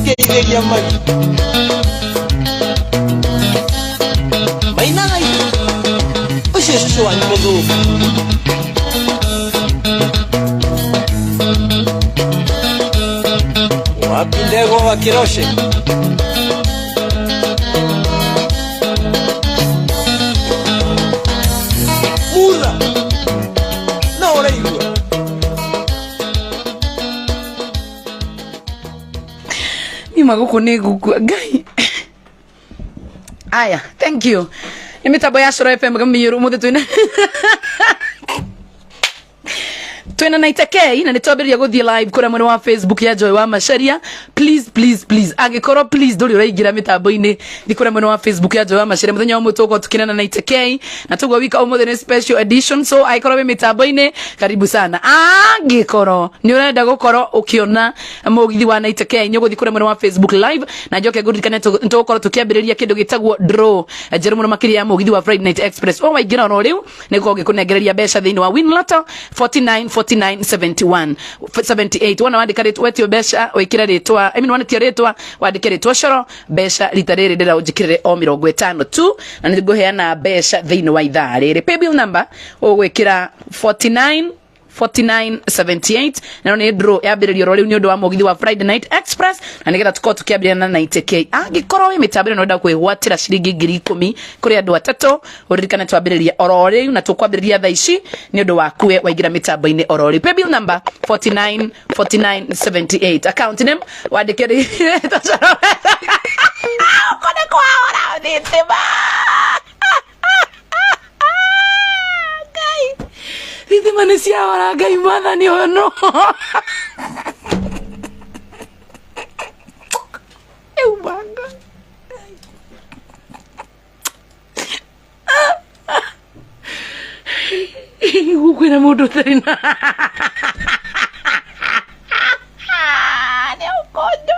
Geithia mai Maina ngai Ucio cucu wanyu muthuku Wapi ndego wa kiroshe Mura No uraigua Nima guku ni guku Ngai Aya, thank you. Nimitabo ya Shoro FM gamiru muthe twina. Twina naitekei na nitwabiria guthie live kura mwene wa Facebook ya Joy wa Macharia. Please agikoro please nduri uraigira mitambo-ini thikura mwene wa Facebook ya Joy wa Macharia muthenya wa mutuko tukinana na naitekei na tugwa wika umuthe ni special edition so aikoro be mitambo-ini karibu sana agikoro ni urenda gukoro ukiona mugithi wa naitekei nyogo thikura mwene wa Facebook live na njoke ngurikane tukoro tukiambiriria kindu gitagwo draw jeru muno makiri ya mugithi wa Friday Night Express o waigira no riu niko gikunengereria besha thiini wa Winlato 4971 78 wana wandika ritwa wetio besha wikira ritwa wandika ritwa wandike ritwa Shoro besha ritariri ndira ujikirire o 50 tu na niguheana besha thiini wa ithaa riri paybill number ugwikira 4978 na ni draw yambiririo rori ni undu wa mugithi wa Friday Night Express na nigetha tukoo tukiambirana na 90k angikorwo wi mitabire no nda kwigwatira ciringi 10,000 kuri andu atatu uririkane twambiriria orori na tukwambiriria thaa ici ni undu waku we waigira mitambo-ini orori paybill number 4978 account name wandikiri kone kwa ora thitima Dite manesia ora Ngai mwathani ono Eubanga Gukwira mundu tarina Ne ukondo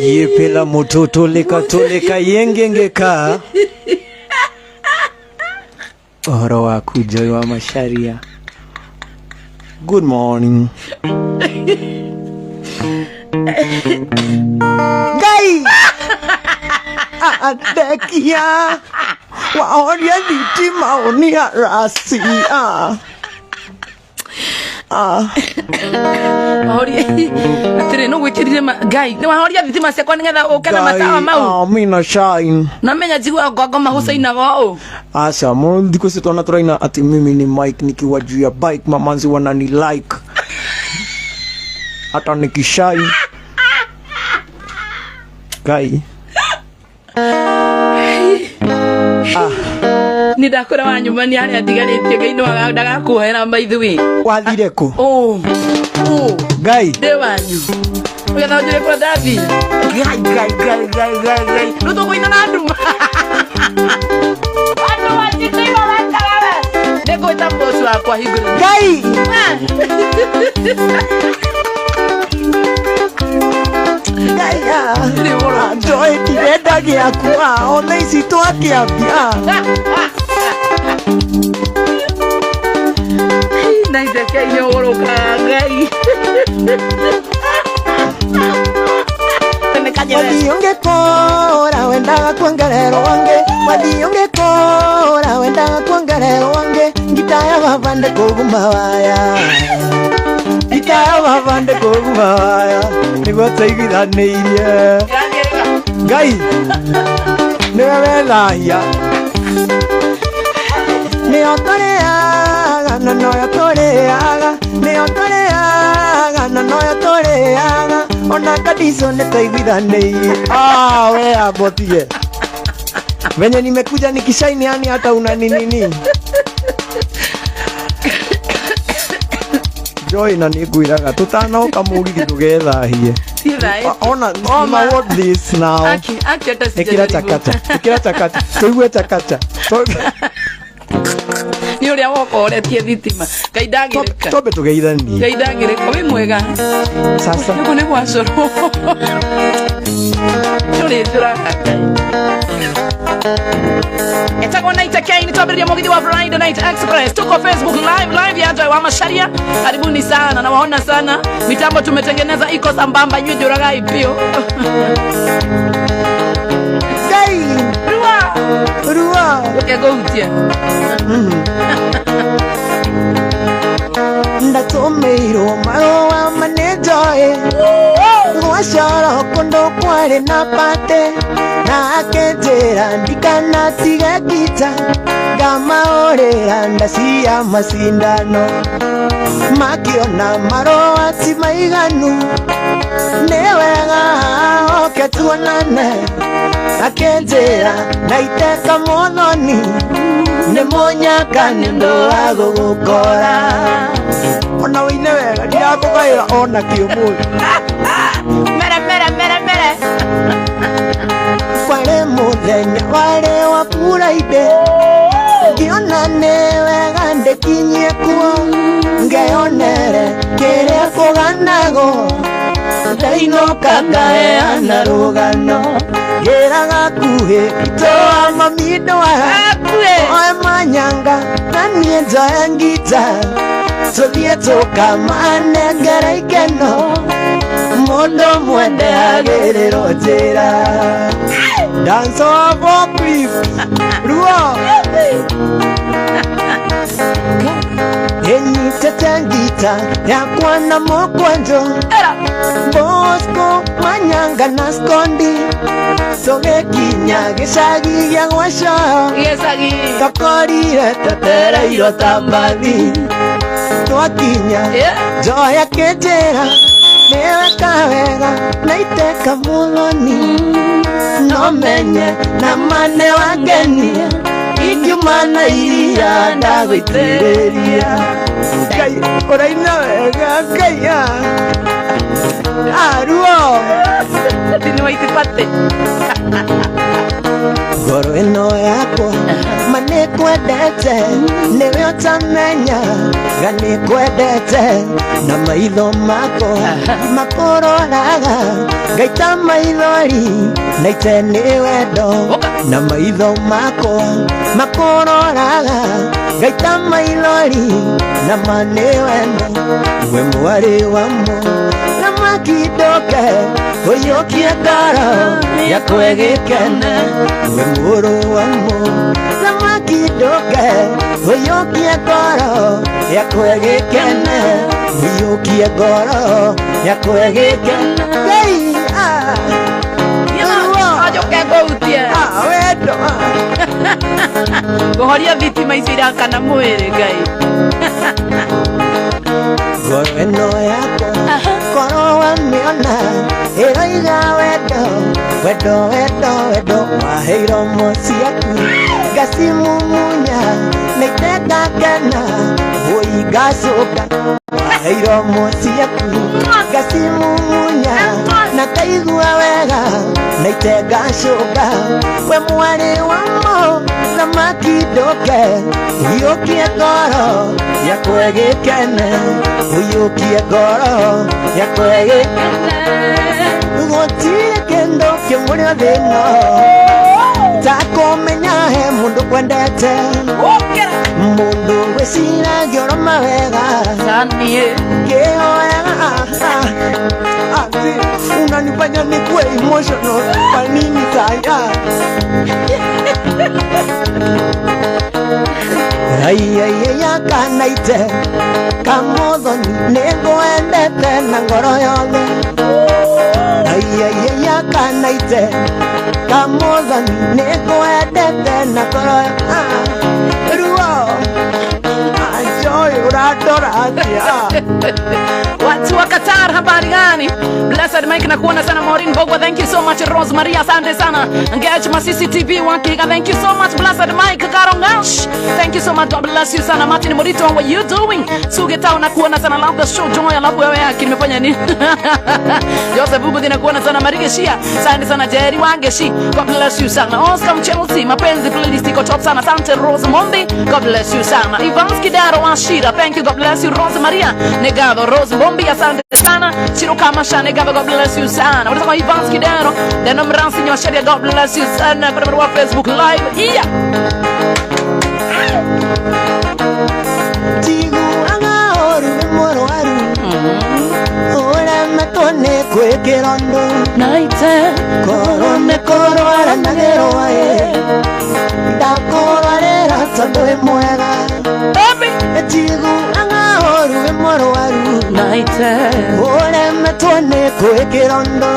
Yepela mutoto leka yengengeka Oro waku Joy wa Macharia Good morning Ngai Adekia Waoria thitima onia rasi Horia atire no gwikirire Ngai ni wahoria thitima ciakwa nigetha ukana matawa mau mina shine na menya jigwa ngoma husaina go asa mo ndiko sitona turaina ati mimi ni Mike nikiwa juu ya bike mamanzi wanani like hata nikishine Ngai ni ndakora wa nyumba ni ari atigaritie Ngai no ndagakuhera by the way wathire ku Ngai de wanyu uya na njire kwa Davi Ngai no to koina na nduma ando wajitaiwa wakalawe ndego itambosu akwa higuru Ngai Gaya Joy direnda giaku ona ici twakiambia Naitekei ni ugoroka Ngai Wathi ungekora wendaga kuongererwo wange Wathi ungekora wendaga kuongererwo wange Ngitaya wavande kuguma waya Ngitaya wavande kuguma waya Niguo tuiguithanirie Ngai niwe wethahia Nĩo tũrĩaga na noyo tũrĩaga Nĩo tũrĩaga na noyo tũrĩaga Ona Kadiso nĩtũiguithanĩirie we abotie venye nimekuja nikishaini yani hata una nini Joy na nĩngwĩraga tũtanoka mũgithi tũgethahie ona ma what this now Nikira chakata tuigue chakata ni uria woko uretie thitima Ngai ndagirika tobe tugeithanie Ngai ndagirika wi mwega sasa nuko ni gwacoro turi turahata Itakuwa night again, nitabiria Mugithi wa Friday Night Express. Tuko Facebook live ya Joy wa Masharia. Karibuni sana, nawaona sana. Mitambo tumetengeneza iko sambamba, nywe juragai pio. Gai! Rua! Ukego utia. Ndatomeirwo marũa manejoe gwacoro kũndũ kwarĩ na pate na akenjĩra ndikanatige gita ngamaũrĩra ndacia macindano makĩona marũa ti maiganu nĩ wega oke tuonane akenjĩra na iteka mũthoni nĩ mũnyaka nĩ ũndũ wa gũgũkora ona wĩine wega ndirakũgaĩra ona kĩũmũthĩ mere kwarĩ mũthenya warĩ wa Friday ngĩona nĩ wega ndĩkinyie kuo ngeyonere kĩrĩa kũganagwo ndainũka ngaheana rũgano ngĩraga kuhĩ itoa mamindwa oe manyanga na niĩ njoe ngita tũthiĩ tũkamanengere ikeno mũndũ mwende agĩrĩrwo njĩra dance of all peace ruo enyitete ngita yakwa na mũkwanjũ Bosco manyanga na skondi tũgĩkinya gĩcagi gĩa gwacoyo tũkorire twetereirwo ta mbathi twakinya Joya kĩnjĩra nĩweka wega na iteka mũthoni no menye na mane wangenia ingiuma na iria ndagũitĩrĩria Ngai ũraina wega Ngai aruo tiniwaitipate ngoro ĩno yakwa ma nĩkwendete nĩwe ũtamenya ga nĩkwendete na maitho makwa makũroraga ngaita maithori na ite nĩ wendo na maitho makwa makũroraga ngaita maithori na ma nĩ wendo we mwarĩ wamo na makidoke ũiyũkie ngoro yakwe gĩkene we mũrũ wamo na makidoke ũiyũkie ngoro yakwe gĩkene ũiyũkie ngoro yakwe gĩkene Ngai ajoke gũutie wendo gũhoria thitima icio irakana mwĩrĩ Ngai ngoro ĩno yakwa korwo wamĩona ĩroiga wendo waheirwo mũciaku ngacimumunya na itengakena wũi ngacũka waheirwo mũciaku ngacimumunya na kaigua wega na itengacũka we mwarĩ wamo na makidoke ũiyũkie ngoro yakwe gĩkene ũiyũkie ngoro yakwe gĩkene gũtirĩ kĩndũ kĩmwe thĩno ta kũmenya he mũndũ kwendete mũndũ wĩciragia ũroma wega kĩhoyaga unanifanya nikuwe emotional kwa nini saya yakanaite kamuthoni nĩngwendete na ngoro yothe yakanaite kamuthoni nĩngwendete na ngoro ruo Joy uradora atia watu wa Qatar, habari gani? Blessed Mike na kuona sana. Maureen Bogwa, thank you so much. Rose Maria, asante sana. Engage ma CCTV Wakiga, thank you so much. Blessed Mike Karongash, thank you so much. God bless you sana. Martin Morito, what you doing? Suge Town na kuona sana. Love the show. Joy, love wewe yake nimefanya nini? Joseph Bubu na kuona sana. Marige Shia, asante sana. Jerry Wangeshi, God bless you sana. Oscar Chelsea, mapenzi playlist iko top sana. Asante Rose Mombi, God bless you sana. Ivanski Daro Ashira, thank you. God bless you. Rose Maria Negado, Rose Mombi, asante asante sana. Chiruka Mashane Gaba, God bless you sana. Unataka Ivans Kidero, Deno Mransi Nyosheria, God bless you sana. Kwa mwana wa Facebook live here. Tigu anga oru moro aru. Ora matone kwe kirondo. Naite Korone koro ara nagero ae. Dakoro arera sadoe mwega. Baby Tigu anga oru moro aru. Naite Ora matone kwe kirondo.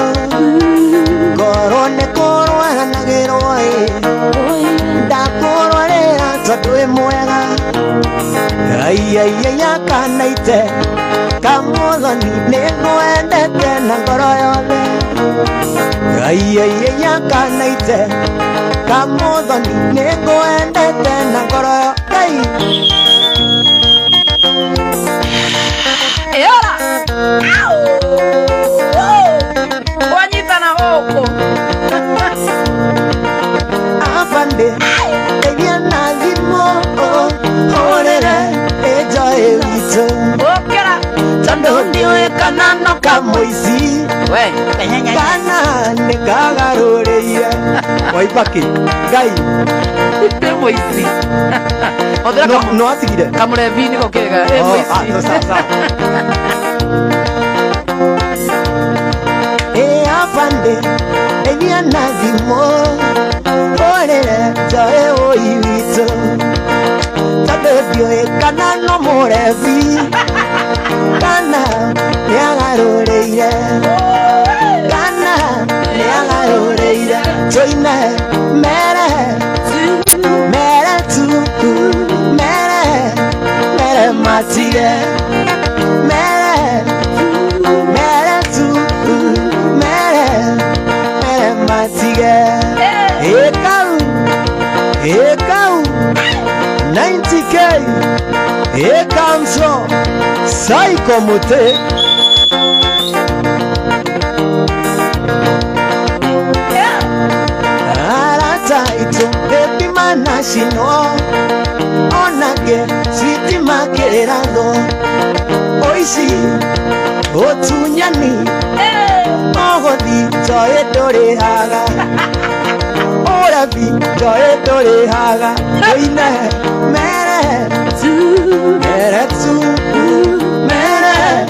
Korone koro ara nagero ae. Dakoro arera sadoe mwega. Ay ay ay akanaite. Kamodoni nego endete na ngoro yole. Ay ay ay akanaite. Kamodoni nego endete na ngoro yole. Eora Wanyita na hoko Afande Egia nazimo Orere Ejo evito Okera Tando niwe kanano kamoisi We Kana nekagaroreia Waipaki Gai Moisi No atigire Kamure vini kokega Moisi no sa Afande Egia nazimo Orere Joe oivito Tabebio kanano morevi Kana Neagaroreire Kana Neagaroreire Joine Mere Mere tu Mere Mere matige Mere Mere tu Mere Mere matige Ekau Ekau 90k Ekamso Psycho Mute Arata ito Baby manashino Onage Sweetie makerado Oishi Otunyani Ogodi Joe dore haga Orabi Joe dore haga Oine Mere Mere tu Mere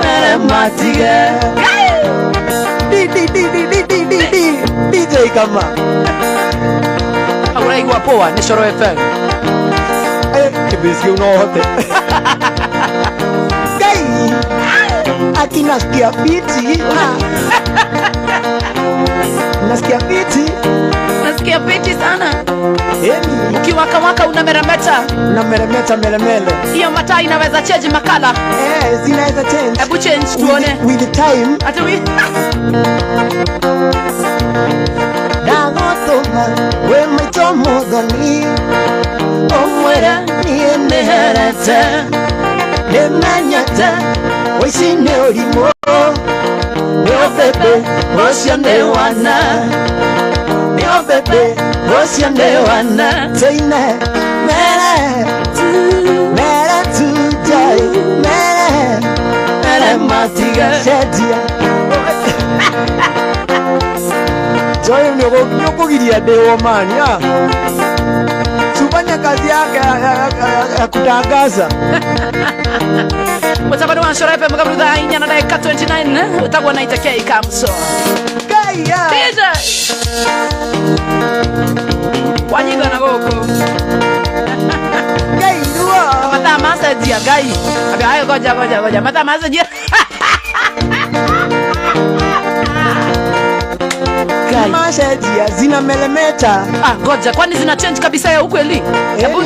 Mere matige DJ kama Agora igua poa ni Shoro FM Kibisi unohote Gai Aki nasikia fiti Nasikia fiti Nasikia fiti sana Emi Ukiwaka waka unameremeta Na meremele Iyo mataa inaweza change makala zinaweza change Ebu change tuone With the time Ata we Dagotoma We maitomo dhoni Omwera Niye neherete Nemenyete Waisine orimo Neo bebe Osya newana Neo bebe Osya newana Teine Mere Mere tujai Mere Mere matiga Shedia Joy nyoko giria dewo man ya Sufanya kazi yake ya kutangaza Mutabani wa Shoro FM Mugabruda inya na dakika 29 Utagwa na itakea ikamso Gaya DJ Wanyiga na goko Gai duwa Mata masa dia gai Abi ayo goja Mata masa dia Masha dia zina melemeta Goja kwani zina change kabisa ya ukweli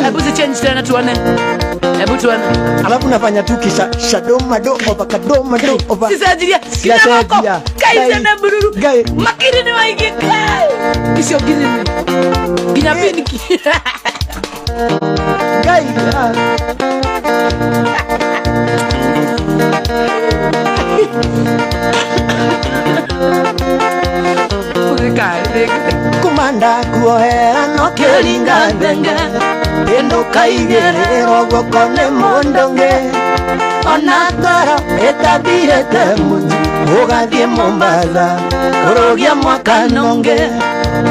Hebu zi change tena tuone Hebu tuone Alafu nafanya tu kisha shadoma do over kadoma do over Sisa ajiria Kina moko Kai sana bururu Makiri ni waigi Kisio gizi ni Kina piniki Gai Kumanda kuohera no keringandenge Endo kaigere rogo kone mondonge ona ngoro ĩtathirĩte mũnji ũgathiĩ Mombasa kũrũgia mwaka nonge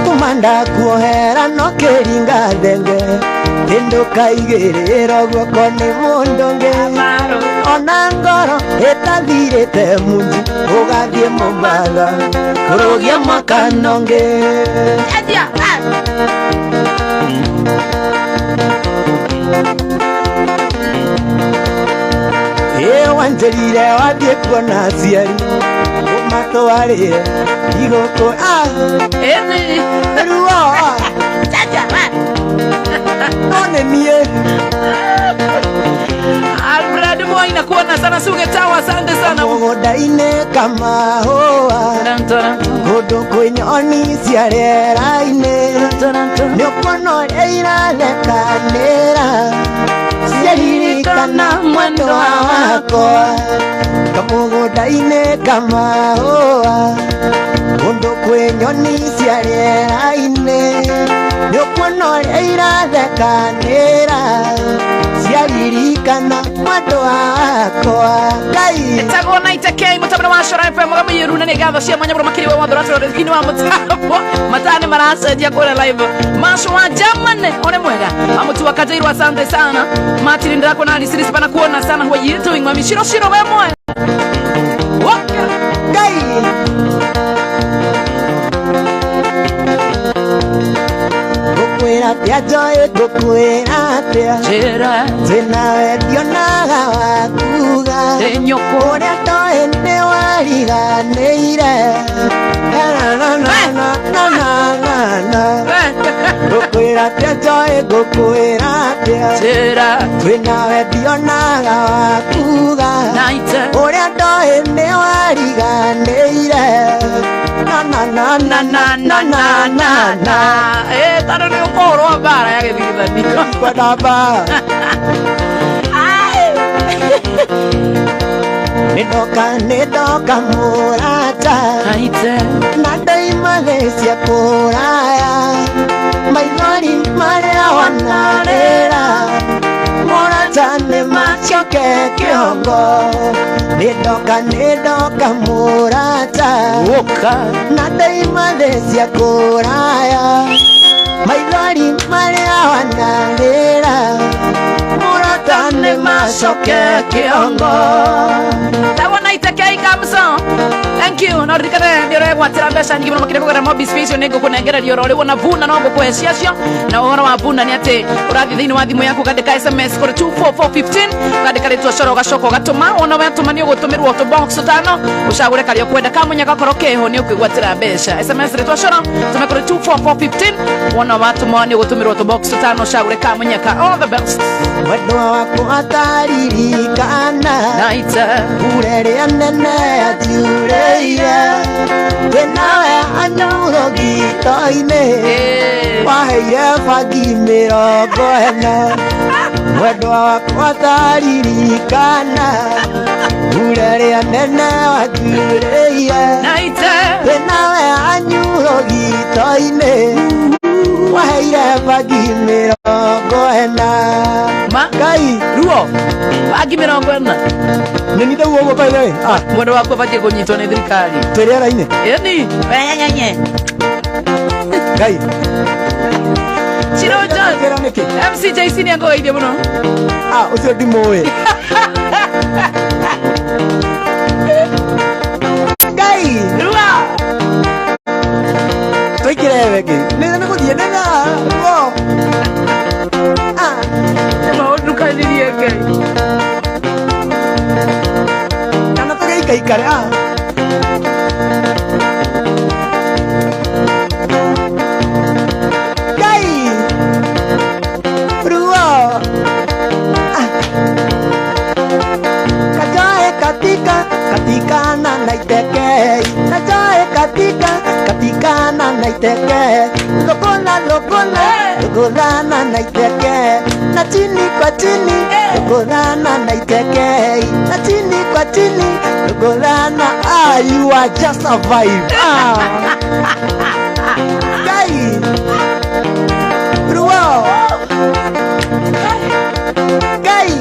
kumanda kuohera no kĩringa thenge ndũkaigĩrĩra guoko nĩ mũndũngĩ ona ngoro ĩtathirĩte mũnji ũgathiĩ Mombasa kũrũgia mwaka nonge wanjerire wathiĩ kuona aciari ũmatwarĩre igũkũ ruo no nĩ niĩ Alfred Moi nakuona sana Suge Tawa, asante sana. Mũgũnda-inĩ kamahũa kũndũ kwĩ nyoni cia rĩera-inĩ nĩũkuona ũrĩa irathekanĩra ciaririkana mwendwa wakwa kamũgũnda-inĩ kamahũa kũndũ kwĩ nyoni cia rĩera-inĩ nĩũkuona ũrĩa irathekanĩra ciaririkana mwendwa wakwa Ngai ĩtagwo Naite K mũtabĩri wa Cora FM mũgamĩrĩru na nĩ gatho cia mwanya mũno makĩria wa watho ratũrĩthini wa mũtambo matane maracenjia kũrĩa live Masho wa Germany one mwega amutu wakajairu asante sana Martin ndako na Alisiri pana kuona sana kwa yitu ingwa mishiro shiro we mwega Ngai gukwĩra Joy gukwĩra Jera Zinawe dionaga wakuga Ũrĩa Joy nĩ wariganĩire Gukwĩra Joy gukwĩra Jera Zinawe dionaga wakuga Ũrĩa Joy nĩ wariganĩire tano ni ukoro wa bara ya githithanio kwa daba Nidoka murata na daima lesia kuraya maithori maria wanarera murata ni machoke kiongo Nidoka murata na daima lesia kuraya maithori maria wanarera murata ni machoke kiongo Tawa Naite K Kamson. Thank you. No rikare ndiore gwatira mbeca nyingi muno makire kugera Mobi Space nego kunengererio rori wona vuna no gukwecia cio na uhoro wa vuna ni ati urathi thiini wa thimu yaku gandika SMS kuri 24415 gandika ritwa Coro gacoko gatuma wona watuma ni ugutumirwo to box tano ucagure kario kwenda kamunya gakoro keho ni ukwigwatira mbeca SMS ritwa Coro tuma kuri 24415 wona watuma ni ugutumirwo to box tano ucagure kamunya ka all the best Wendwa wako ataririkana Naite Urerea nene atiureire Wenawe anyuro gito-inĩ Waheire bangi 40 Wendwa wako ataririkana Urerea nene atiureire Naite Wenawe anyuro gito-inĩ Waheire bangi 40 Ngai ruo bangi 40 nĩ nĩ ndauga ũguo by the way mwendo wakwa batie kũnyitwo nĩ thirikari twĩrĩara-inĩ ĩni wenyenye Ngai Chiro John MC JC nĩ angũgeithie mũno ũcio ndimũĩ Ngai rua tũikire wengĩ nĩ gũthiĩ nena maũndũ kanirie Ngai kana tũgĩikaikare Ngai ruo kajae katika na Naite K katika na Naite K lokola na Naite K na chini kwa chini lokola na Naite K na chini kwa chini lokola na you are just a vibe Ngai ruo Ngai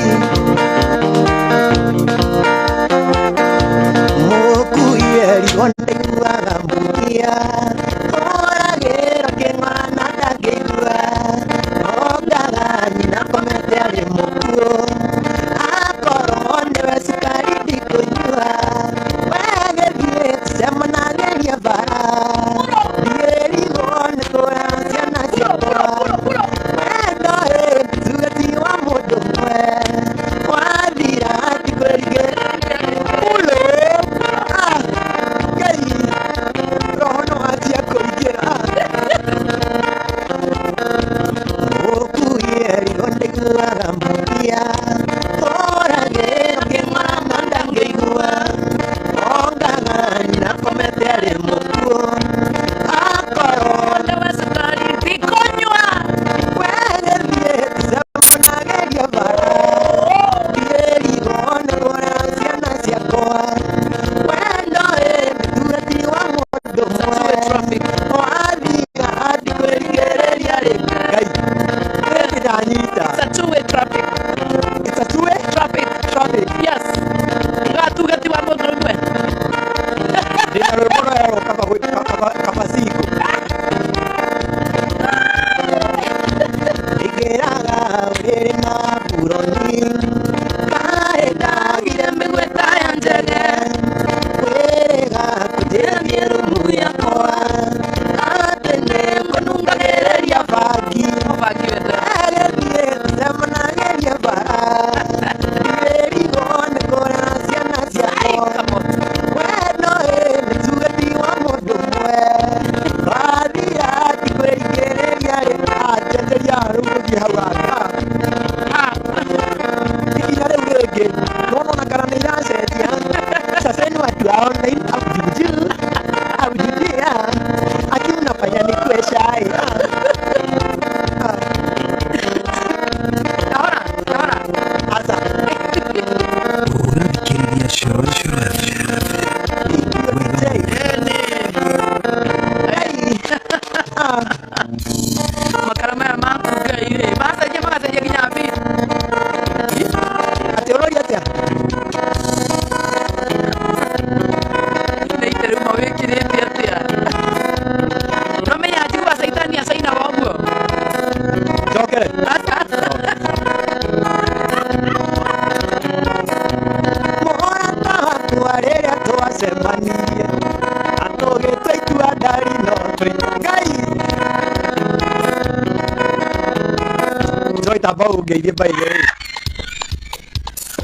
ungeithie by the way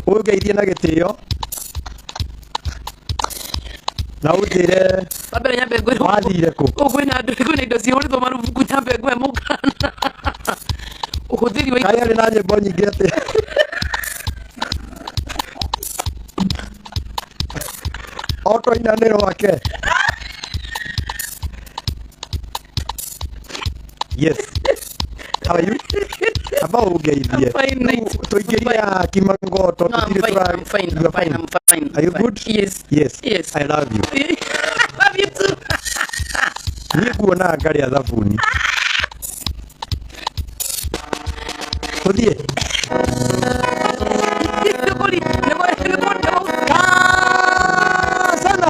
ungeithie na gitio na utire babere nyambe ngwe wathire ku kwina indo ciuritwo marubuku nyambe ngwe mukana uhuthiri wa kaya na nyimbo nyingĩ atĩ otwaina nĩ rwake. Yes. How are you? Aba ungeithie. Tuingiria kimangoto tutire tura. I'm fine. Are you good? Yes. I love you. Love you too. Ni kuona ngari ya thabuni. Tuthie. Sana.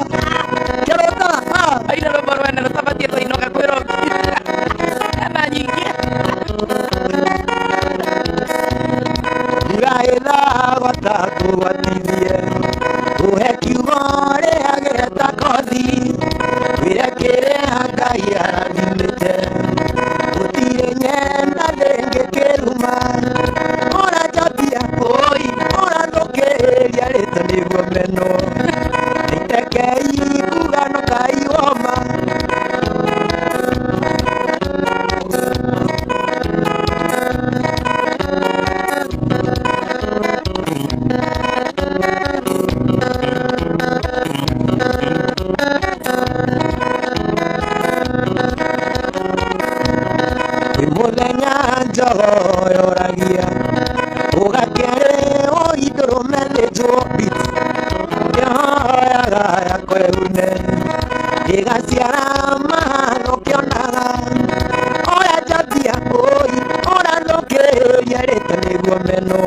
Kerota. Aina lo barwana lo tapatia to inoka kwero. Ana nyingi. Iraela watatu watithie. Uhe kiumore ageta kothi. Wirekere Ngai arathimĩte. Gũtirĩ nyena ndĩngĩkĩruma. Ona njambia ona ndũkĩrĩria rĩtwa nĩguo meno. Naitekei kugano Ngai woma. Mũthenya njogo yoragia ũgakere ũithũrũmethĩtwo biti kĩhoyaga yakwehune ĩgaciara mahano kĩonaga oya njambia ona ndũkĩrĩria rĩtwa nĩguo meno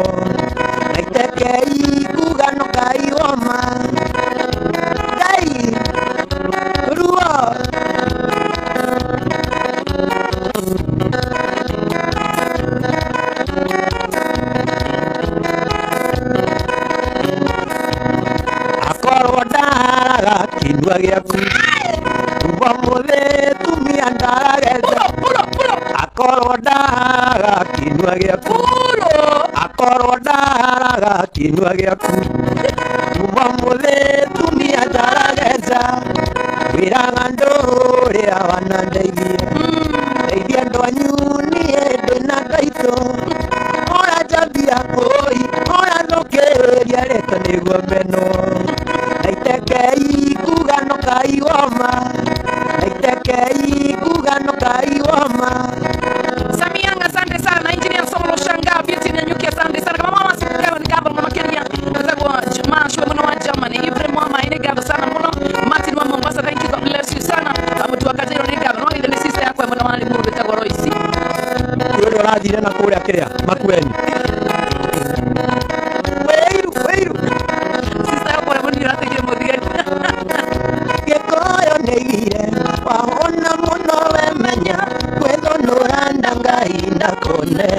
naitekei kugano Ngai woma Ngai ruo akorwo ndaraga kĩnua gĩaku kuma mũthĩ tumia ndaragete akorwo ndaraga kĩnua gĩaku akorwo ndaraga kĩnua gĩaku kuma mũthĩ tumia ndaragete wĩraga ndũrĩa wanandeithia ndeithia ndwanyu niĩ ndĩna ndaitũ ona njambia ona ndũkĩrĩria rĩtwa nĩguo meno naitekei kugano Ngai woma naitekei kugano Ngai woma. Samianga, asante sana. Engineer Solo Shanga, Beauty Nyanyuki, asante sana. Kama mama sikuwa ni gaba mama Kenya. Nazagwa Mashwe mwana wa Germany. Ibrahim mama ine gaba sana mwana. Martin wa Mombasa, thank you, God bless you sana. Amutu wakati ni gaba. No ile ni sister yako mwana wali muru betagwa Royce. Wewe urathire na kuria kiria Makueni. Weiru. Sister yako mwana ni rategire muthigani. Gĩkoyo nĩgire wahona mũno wemenya gwĩthũnũra Ngai ndakone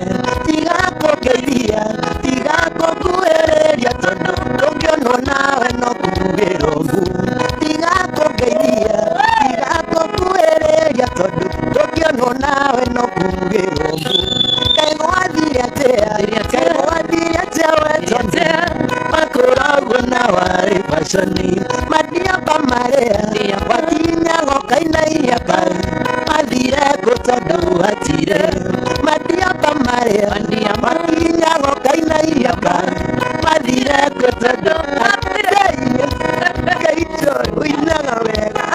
tiga kũngeithia tiga kũnguhĩrĩria tondũ ndũngĩonwo nawe no kugĩrwo ngu tiga kũngeithia tiga kũnguhĩrĩria tondũ ndũngĩonwo nawe no kugĩrwo ngu Ngai gwathire atĩa we tondũ makoragwo na warĩ baconi madiaba marĩa wakinyago kainainia kau mathire ngũ tondũ hatire madiaba marĩa wakinyago kainainia kau mathire ngũ tondũ hatire Kaito uinaga wega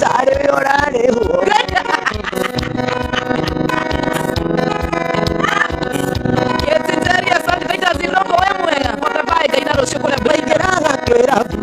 tarĩ ũrarĩhwo baingĩraga kĩrabu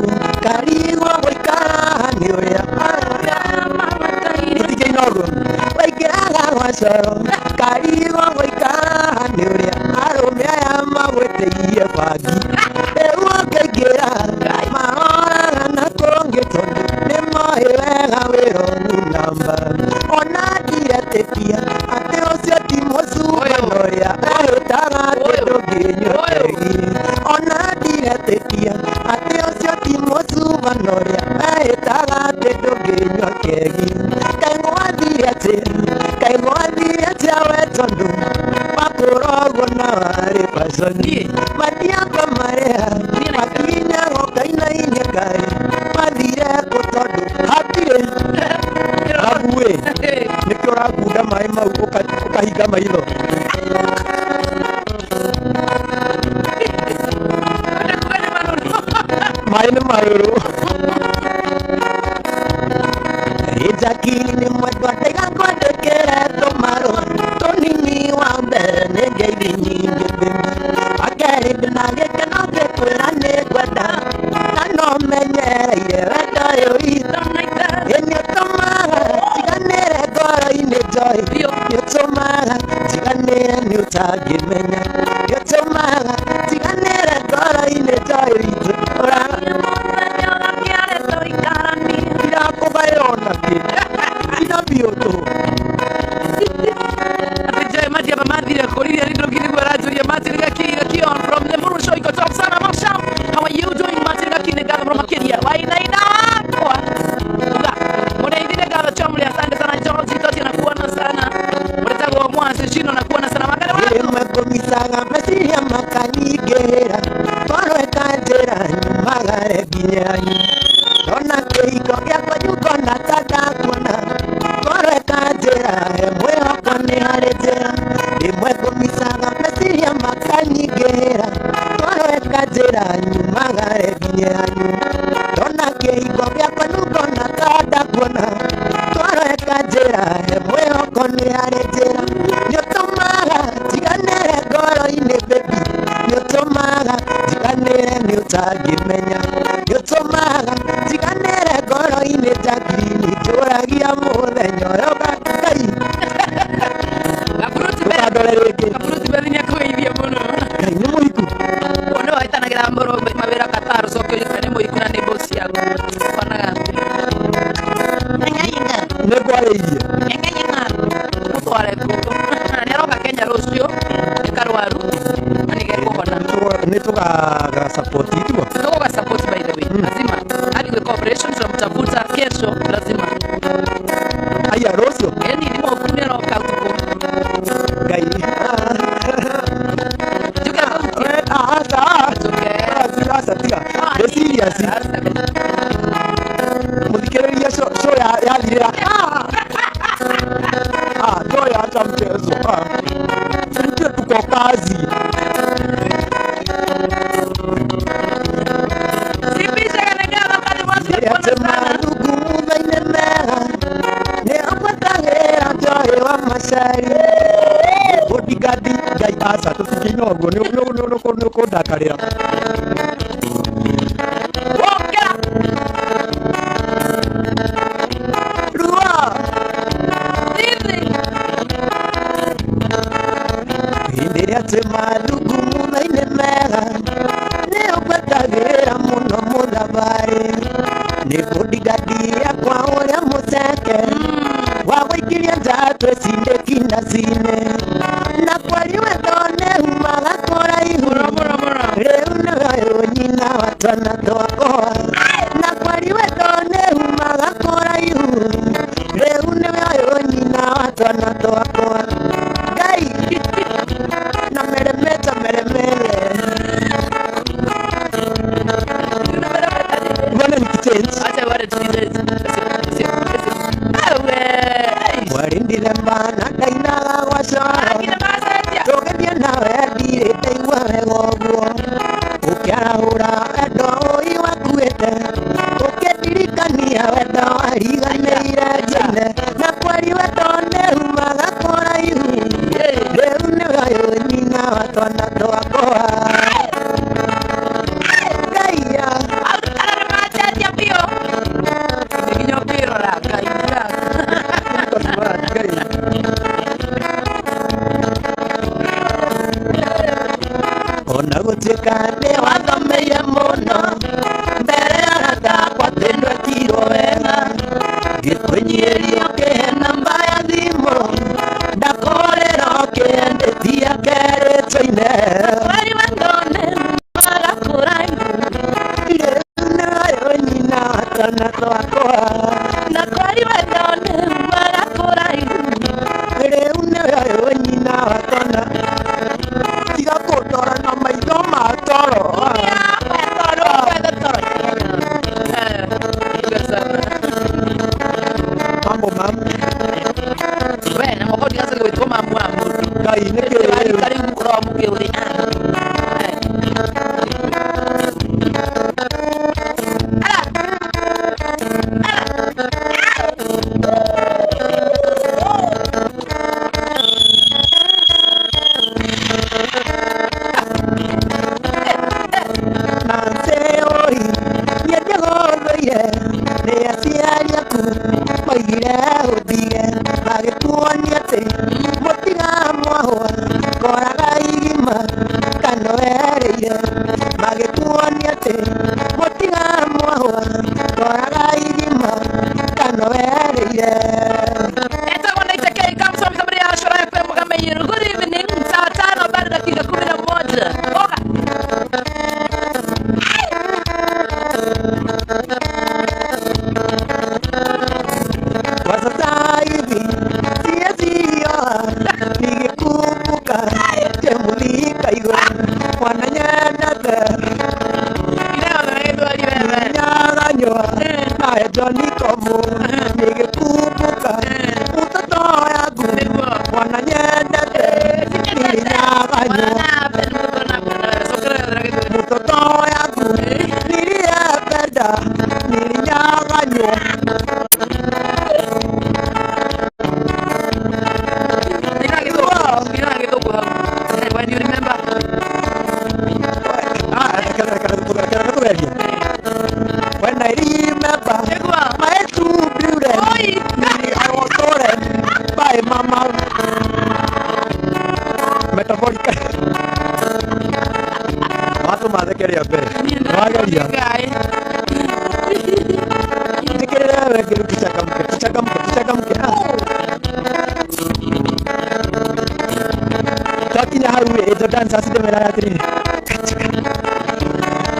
utagimenya gĩtũmaga njiganĩre ngoro-inĩ njakiri njũragia mũthenya ũyũ Ngai ndũkandore rĩngĩ Ngai nĩ mũhiku Ono waitanagira mboro mawira kataro soko yikane mo ikuna ne bosi yago wanaga nĩ ngwarĩirie utware kuko neroka Kenya rũcio ikarwaru anigerwo hona nĩ tũgaga support ituo tuko support by the way lazima hadi kwa cooperation tunamtafuta kesho lazima aya rũcio yani ni mo kuneroka tuko Ngai muthikĩrĩria show yathirĩra toyacha mchezo ndio tuko kazi bodigadi Ngai asa tusikinya ũguo nĩ kũndakarĩra Watu mathekeria mbere. Wageria. Tekerea wewe kirukichakamke. Tuchakamke. Takinya hawe eto dance asidemera yatiri.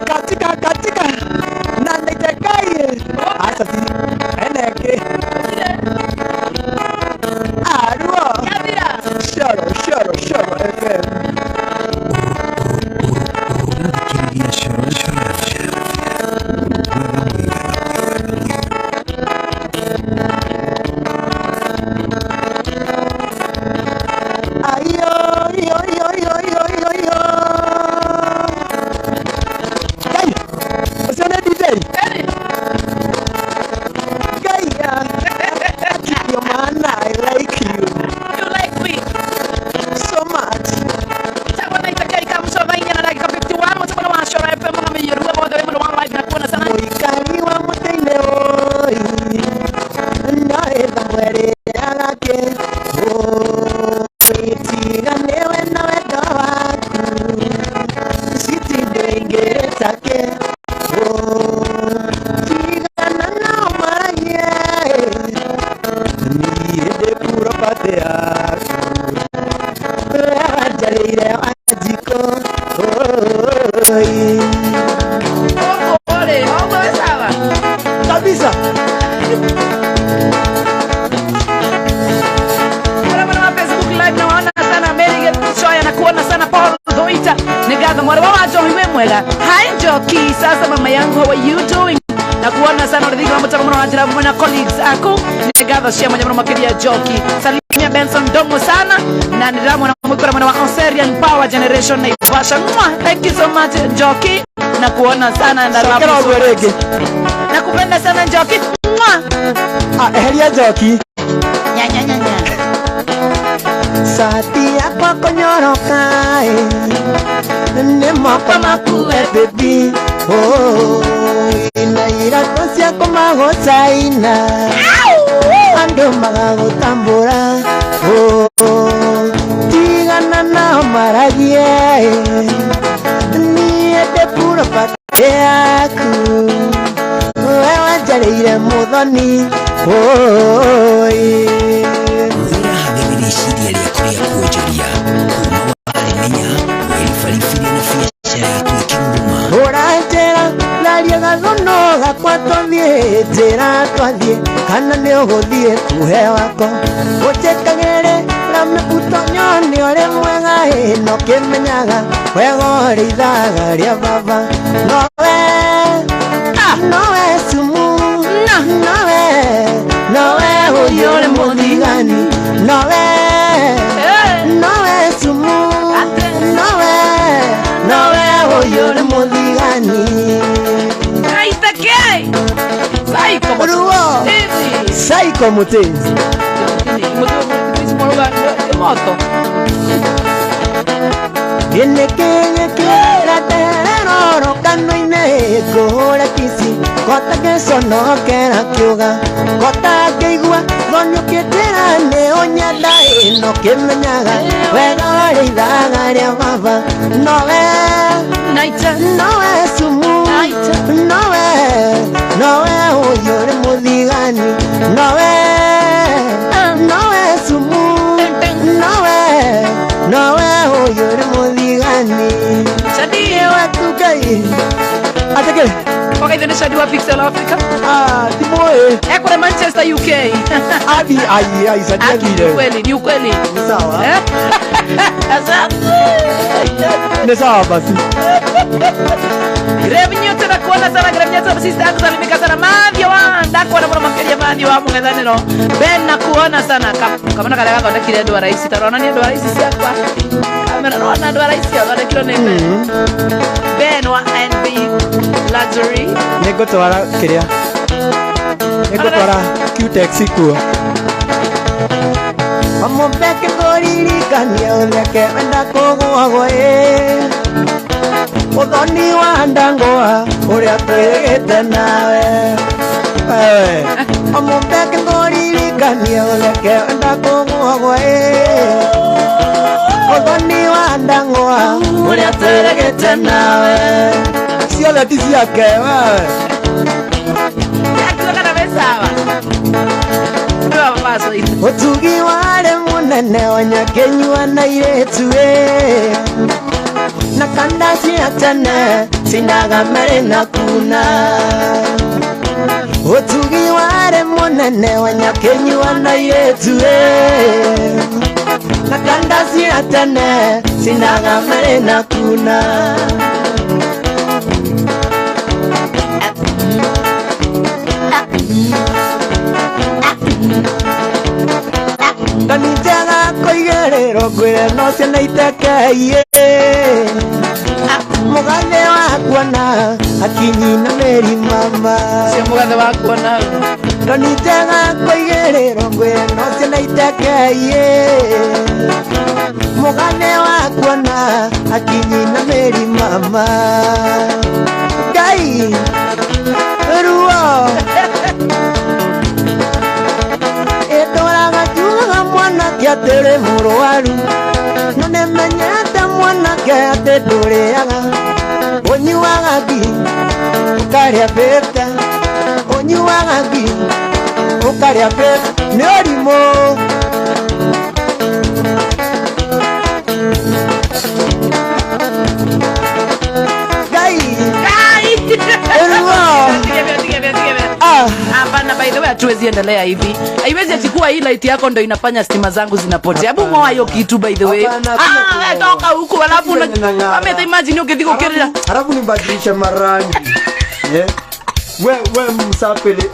Katika. Nanda itekai. Asati. Eneke. Arua. Shoro FM. Hi Njoki, sasa mama yangu, how are you doing? Nakuona sana uridhika mambo chako mwana wajira mwana colleagues ako negatho cia mwana makiria Njoki. Salimia Benson Dongo sana na nidhamu na mwikora mwana wa Onserian Power Generation na Ivasha. Thank you so much Njoki. Nakuona sana na rabu. Nakupenda sana Njoki. Heria Njoki. Nya. Sati yako konyoroka Nemoko makue baby Inaira kosi yako magosaina Ando magagotambura Tigana na maragie Niete puro pate yaku Wewa jareire muthoni Twathie kana nĩ ũgũthiĩ kuhe wako ũtekagĩrĩ rame utonyo nĩ ũrĩ mwega ĩno kĩmenyaga wega ũrĩ ithaga rĩa baba nowe sumu nowe ũyũ ũrĩ mũthigani nowe sumu nowe ũyũ ũrĩ mũthigani Saiko mutenzi Yenekenge kera teroro kanoine kuhura kisi Kota kesono kera kiuga Kota keigua donyo ketera ne onyada ino kemenyaga Wega wari dhaga ria baba Nowe sumu Nowe uyore muthigani Nowe sumu Nowe uyore muthigani Shadi watu gai Atake Okay, then Shadi wa Pixel Africa Timoe kule Manchester UK Adi Shadi ni ukweli Sawa Asante Ni sawa basi Gremnyote na kuona sana gremnyote basista yangu salimika sana Madhya wa ndako na mwana makeria Madhya wa mungethane no Ben na kuona sana kama nakale wako ndakire ndo raisi tarona ni ndo raisi sia kwa kamera no ndo raisi ya ndo kilo nene Ben wa NB Luxury Nego twara kiria Nego twara Q-Taxi kuo Amobeke ngoririkania uleke wenda kugwagwa Uthoni wa ndangoa uria twigite nawe Amobeke ngoririkania Ndikania uleke ndakung'ogwa Othoni wa ndang'wa Uria tweregete nawe Ciothe ti ciake we Utugi wale munene Wanyakenyua na iretu Na kanda cia tene Sinaga mere na kuna Utugi wale munene Wanyakenyua na iretu Na kanda cia tene Sinaga mere na kuna Ndanitega koigerero Gwire no ciana itekeiye Mugathe wakuona Akinyi na Meri mama Cia mugathe wakuona Ndanitega koigerero Gwire no ciana itekeiye Mugathe wakuona Akinyi na Meri mama Ngai Ruo Yatere muruaru None menyete mwanake ate ndureaga Unyuaga ngi Ukaria pete Unyuaga ngi Ukaria pete Ni ũrimũ Ngai Eruo Hapana, by the way hatuwezi endelea hivi. Haiwezi achukua hii light yako ndo inafanya stima zangu zinapotea. Hebu ngoa hiyo kitu by the way. Toka huko alafu na imagine ukidhiko kirira. Alafu nibadilisha marangi. We msapele.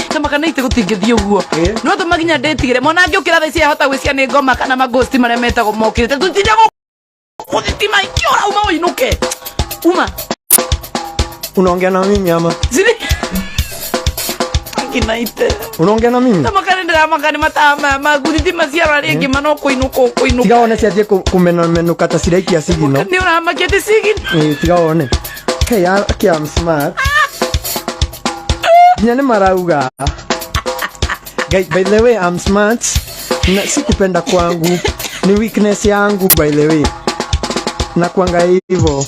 Kama kana ite gutingithio guo. No to maginya ndetigire. Mona ngi ukira thaici hota gwicikia ni ngoma kana maghosti maremeta gumokirite. Tutije kuzitima ikiora uma uinuke. Uma. Unaongea na mimi ama? Zini. Kinaite. Unaongea na mimi? Kama kalendera makani matama maguditi masiara rege manoko inuko tigaone cia thie kumenuka ta cireki ya sigino ni una makete sigino tigaone okay I'm smart nyane marauga guys by the way I'm smart na sikupenda kwangu ni weakness yangu by the way na kwanga hivyo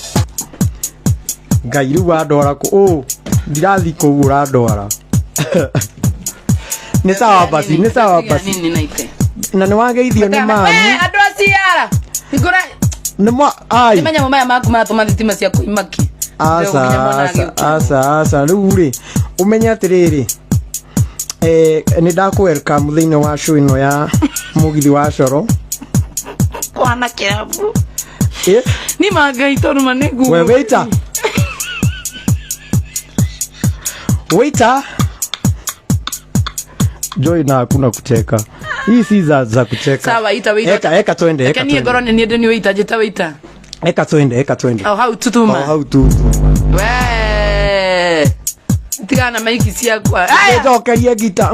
gairu wa dora ko ndirathi kugura dora Ni sawa basi nini naite na ni wageithio ni mamu andu aciara ngura ni mo ai menya mama maku matuma thitima cia kuimaki asa ruri umenya atiriri ni ndaku welcome thini wa show ino ya mugithi wa coro kwana kirabu ni magaito no manegu we waiter Joy na hakuna kucheka. Hii si za kucheka. Sawa ita. Eka twende. Eka ni ngoro ni ndeni waiter jeta waiter. Eka twende. Au how tutuma. How tu. We. Tigana maiki cia kwa. Aya ndokerie gita.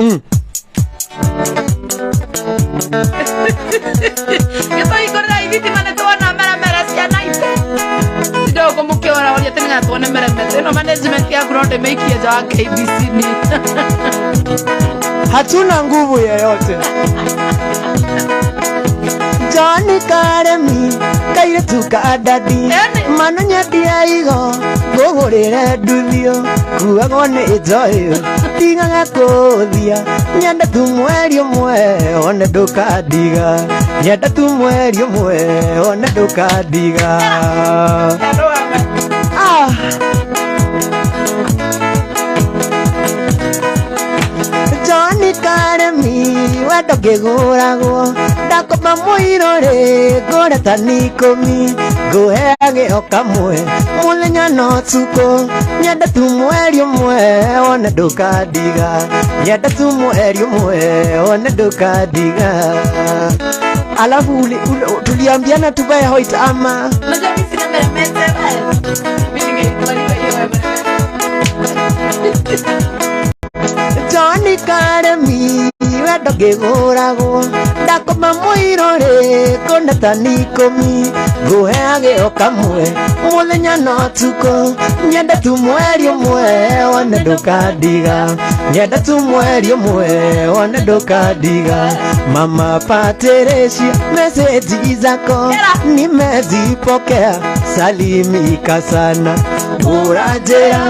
Geto igora hivi timane tuona mera cia naite. Ndogo mukiora wali atemenya tuone mera. No management ya ground maiki ya za KBC ni. Hatuna nguvu yoyote. Johnny Karemi kaire tuka adadi manonya dia igo gogorere nduthio kuago ni joy tinga gakuthia nyenda tu mweri umwe one ndukadiga nyenda tu mweri umwe one ndukadiga Johnny Karemi wendo ngiguragwo ndakoma muirore ngore tanikomi nguheage okamwe muthenya no tuko nyenda tu mweri umwe one ndukadiga nyenda tu mweri umwe one ndukadiga alafu tuliambiana tubaye hoit ama unajua mimi sina meremete mimi ningekwaliwa Johnny Karemi wendo ngĩgũragwo ndakoma mũirũrĩ kũnetani ikũmi ngũheage o kamwe mũthenya no tukũ nyende tu mweri ũmwe wone ndũkandiga nyende tu mweri ũmwe wone ndũkandiga Mama Patricia meseji zako nimezipokea salimika sana ũranjĩra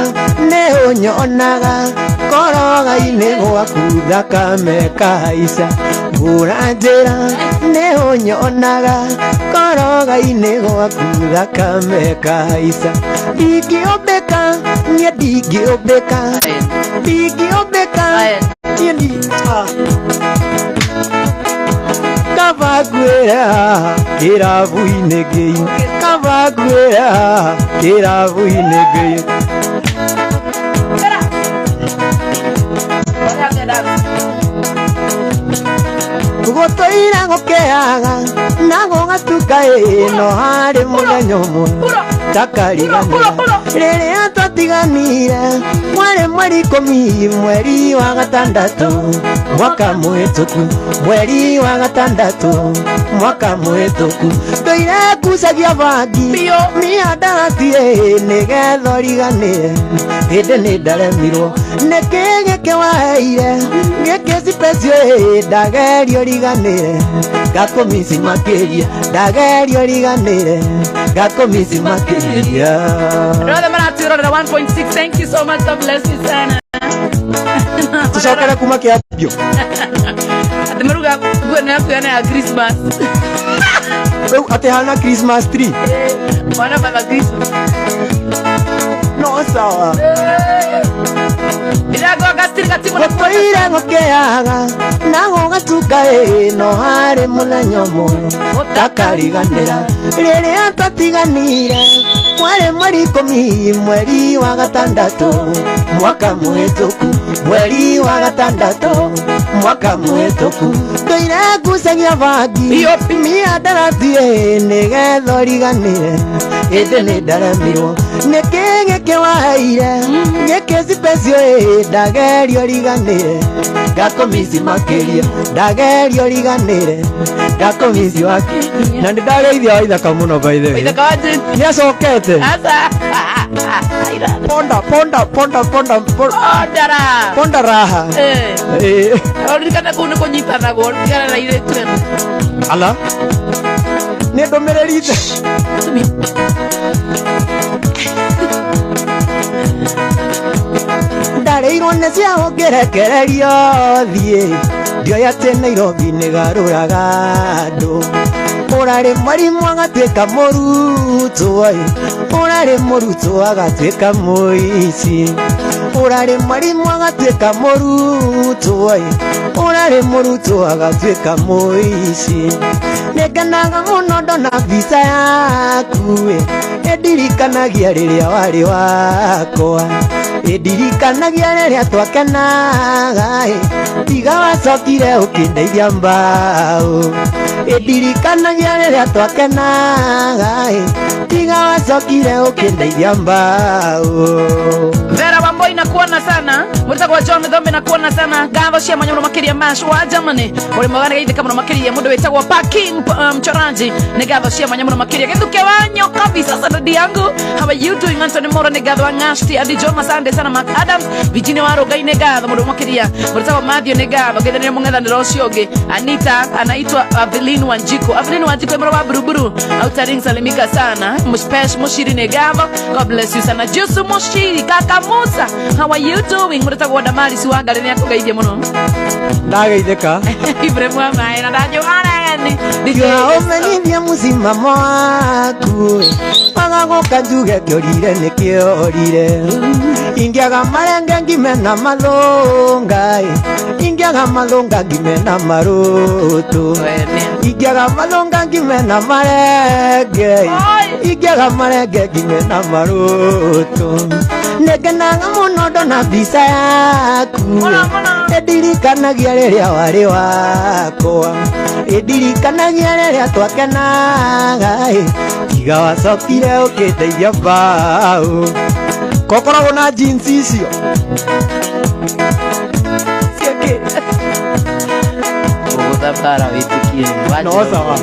nĩ ũnyonaga koroga-inĩ gwaku thakame kahaica ũranjĩra nĩ ũnyonaga koroga-inĩ gwaku thakame kahaica ndingĩũmbĩka niĩ ndingĩũmbĩka ndingĩũmbĩka niĩ kaba ngwĩra kĩrabu-inĩ ngĩi kaba ngwĩra kĩrabu-inĩ ngĩi gũtũire gũkĩaga na gũgatuka ĩno harĩ mũthenya ũmwe takariganĩra rĩrĩa twatiganire mwarĩ mweri ikũmi mweri wa gatandatũ mwaka mũhĩtũku mweri wa gatandatũ mwaka mũhĩtũku ndũire ngucagia bangi miandarati nĩgetha ũriganĩre hĩndĩ nĩ ndaremirwo nĩkĩ gĩkĩ waheire gĩkĩ cipecio ndagerio riganĩre ngakũmici makĩria ndagerio riganĩre ngakũmici makĩria Brother Maratiro 1.6 thank you so much God bless you sana tucokere kuma kĩambio Atemeruga gwene ya Christmas rĩu atĩ hana Christmas tree Mwana baba Christmas no sawa gũtũire gũkĩaga na gũgatuka ĩno harĩ mũthenya ũmwe takariganĩra rĩrĩa twatiganire mwarĩ mweri ikũmi mweri wa gatandatũ mwaka mũhĩtũku mweri wa gatandatũ mwaka mũhĩtũku ndũire ngucagia bangi miandarati nĩgetha ũriganĩre hĩndĩ nĩ ndaremirwo nĩkĩ gĩkĩ waheire gĩkĩ cipecio ndagerio riganĩre ngakũmici makĩria ndagerio riganĩre ngakũmici wakĩria na nĩndageithia wa ithaka mũno by the way nĩacokete ponda raha Oririkana kũu nĩ kũnyitanagwo oririkana na irĩtu ala nĩ ndũmĩrĩri ndarĩirwo nĩ cia ũngĩrekererio thiĩ ndioĩ atĩ Nairobi nĩ garũraga andũ ũrarĩ mwarimũ agatuĩka mũrutwo ũrarĩ mũrutwo agatuĩka mũici ũrarĩ mwarimũ agatuĩka mũrutwo ũrarĩ mũrutwo agatuĩka mũici nĩngenaga mũno ndona mbica yaku ĩndirikanagia rĩrĩa warĩ wakwa ĩndirikanagia rĩrĩa twakenaga tiga wacokire ũkĩndeithia mbaũ ĩndirikanagia rĩrĩa twakenaga tiga wacokire ũkĩndeithia mbaũ Vera Wamboi nakuona sana Mwitagwa John Thombe nakuona sana Gatho cia mwanya mũno makĩria Mash wa Germany Ũrĩ mwagane gaithĩka mũno makĩria Mũndũ wĩtagwo Parking Mchoranji Nĩ gatho cia mwanya mũno makĩria Gĩthuke wanyo kabisa Sadadi yangu How are you doing Anthony Moro nĩ gatho wa Ngashti Adi John Masande sana Mark Adams Virginia Warugai nĩ gatho mũndũ makĩria Mũndũ wĩtagwo Matthew nĩ gatho Gĩthanĩre mũng'ethanĩro ũcio ũngĩ Anita anaitwa Avelin Wanjiko Avelin Wanjiko ĩmũro wa Buruburu Outer Ring salimika sana Muspesh Mushiri nĩ gatho God bless you sana Jusu Mushiri Kaka Musa how are you doing Mũndũ wĩtagwo Damaris wa Ngare nĩ akũgeithia mũno ndageithĩka Ibrahim wa Maĩ na ndanyũgarani ndio ũmenyithia mũcimamo waku wagagoka njuge kĩorire nĩ kĩorire ingĩaga marenge ngimena mathũnga ingĩaga mathũnga ngimena marũtũ ingĩaga mathũnga ngimena marenge ingĩaga marenge ngimena marũtũ nĩngenaga mũno ndona mbica yaku ĩndirikanagia rĩrĩa warĩ wakwa ĩndirikanagia rĩrĩa twakenaga tiga wacokire ũkĩndeithia mbaũ kokoragwo na jeans icio thapara witikie No, sawa.